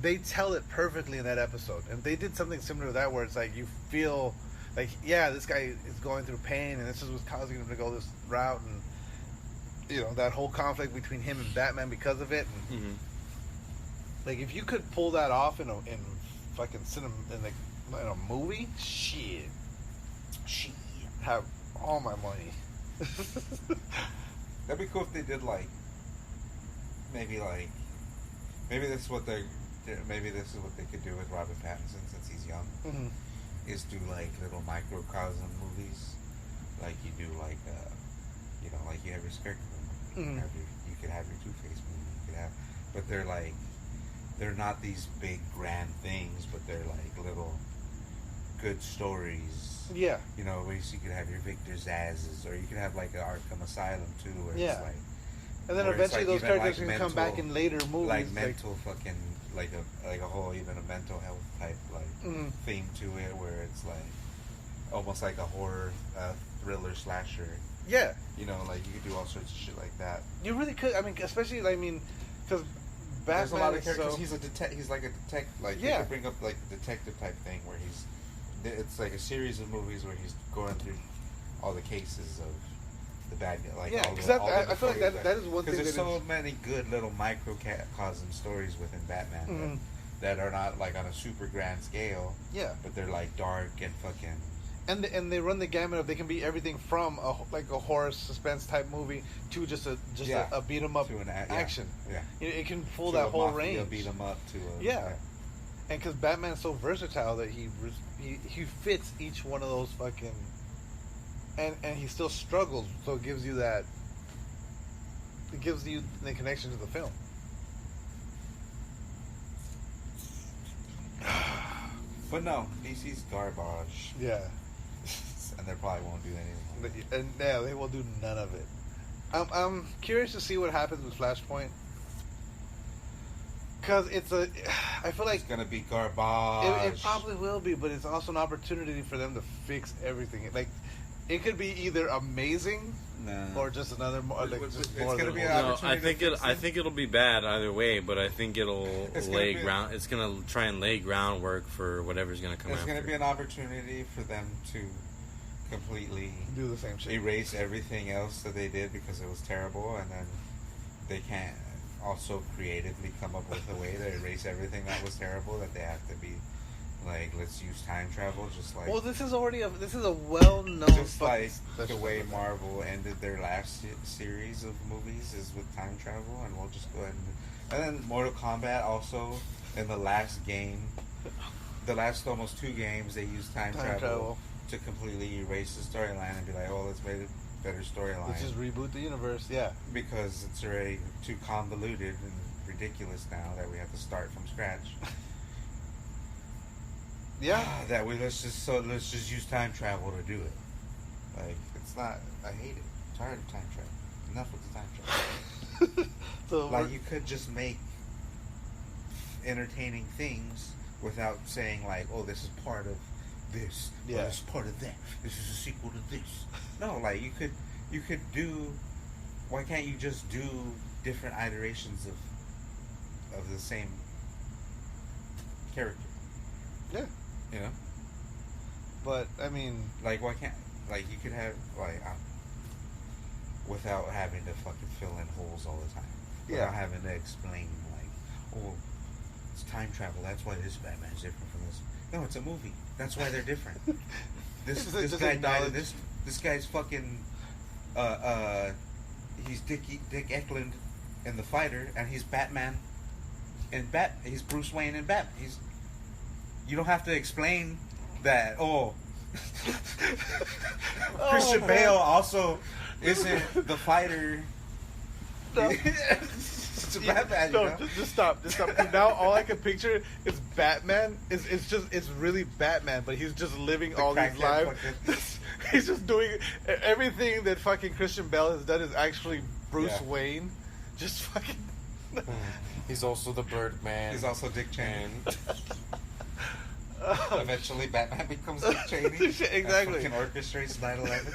they tell it perfectly in that episode. And they did something similar to that, where it's like you feel like, yeah, this guy is going through pain, and this is what's causing him to go this route, and you know that whole conflict between him and Batman because of it. And, Mm-hmm. like if you could pull that off in fucking cinema in a movie, shit, have all my money. That'd be cool if they did like maybe this is what they could do with Robert Pattinson since he's young. Mm-hmm. Is do like little microcosm movies, like you do like like you have your Spreaker movie, Mhm. you could have your Two-Face movie, you could have, but they're not these big grand things, but they're like little good stories. Yeah. You know, where you could have your Victor Zazzes, or you could have like an Arkham Asylum too, where Yeah. it's like, And then Or it's eventually like those even characters like can come back in later movies. like mental fucking like a whole even a mental health type Mhm. theme to it, where it's like almost like a horror thriller slasher. Yeah, You know, like you could do all sorts of shit like that. you really could. I mean, especially because There's a Batman lot of is characters. so. He's like a detective. Like Yeah. you could bring up like the detective type thing where it's like a series of movies where he's going through all the cases of the bad guy. Like Yeah, all 'cause the, that- all the I feel like stories that is one thing because there's that so many good little microcosm stories within Batman Mhm. that are not like on a super grand scale, Yeah, but they're like dark and fucking And they run the gamut of they can be everything from a horror suspense type movie to just a beat 'em up To an action. Yeah. It can pull To that a whole mafia range. beat 'em up to a Yeah. And because Batman's so versatile that he fits each one of those fucking, and he still struggles, so it gives you the connection to the film. But no, DC's garbage, Yeah. and they probably won't do anything. And yeah, they will do none of it. I'm curious to see what happens with Flashpoint. Because I feel like It's gonna be garbage. it probably will be, but it's also an opportunity for them to fix everything. Like, it could be either amazing or just another more. Like, just It's more gonna than be one. an No, opportunity. I think it'll be bad either way, but I think it'll It's gonna lay be- ground. It's gonna try and lay groundwork for whatever's gonna come It's after. gonna be an opportunity for them to completely Do the same shit. erase everything else that they did because it was terrible, and then they can't also creatively come up with a way to erase everything that was terrible. That they have to be like, let's use time travel, just like Well, this is a well-known. just like the way Marvel ended their last series of movies is with time travel, and we'll just go ahead and then Mortal Kombat also in the last game, the last almost 2 games, they used time travel to completely erase the storyline and be like, oh, let's make a better storyline. Let's just reboot the universe. Yeah. Because it's already too convoluted and ridiculous now that we have to start from scratch. Yeah. Let's just use time travel to do it. Like, it's not. I hate it. I'm tired of time travel. Enough with the time travel. So Like, you could just make entertaining things without saying like, oh, this is part of this. Or Yeah. this is part of that. This is a sequel to this. No, like you could do. Why can't you just do different iterations of the same character? Yeah. You know, But I mean, like why can't you could have like without having to fucking fill in holes all the time. Without having to explain like, oh, it's time travel. That's why this Batman is different from this. No, it's a movie. That's why they're different. This Just guy died. acknowledge- This guy's fucking he's Dick Eklund in The Fighter, and he's Batman he's Bruce Wayne in Batman. You don't have to explain that. Oh, Christian Bale also isn't the fighter. No. It's a Batman. No, you know? just stop. Now all I can picture is Batman. It's really Batman, but he's just living The all these crackhead lives. He's just doing everything that fucking Christian Bale has done is actually Bruce Wayne. Just fucking. He's also the Birdman. He's also Dick Cheney. And Eventually, Batman becomes Dick Cheney. Exactly. And fucking orchestrates 9/11.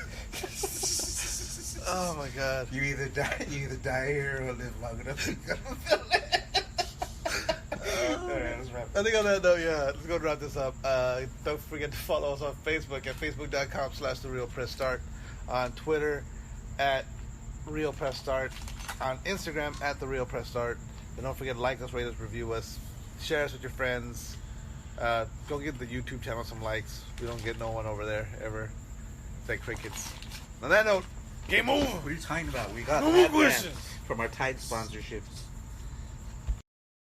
Oh my god. You either die here or live long enough to become a villain. Alright, let's wrap it. I think on that note, let's go and wrap this up. Don't forget to follow us on Facebook at facebook.com/TheRealPressStart, on Twitter at RealPressStart, on Instagram at TheRealPressStart. And don't forget to like us, rate us, review us, share us with your friends. Go give the YouTube channel some likes. We don't get no one over there ever. It's like crickets. On that note, game over. What are you talking about? We got No more Batman questions. from our tight sponsorships.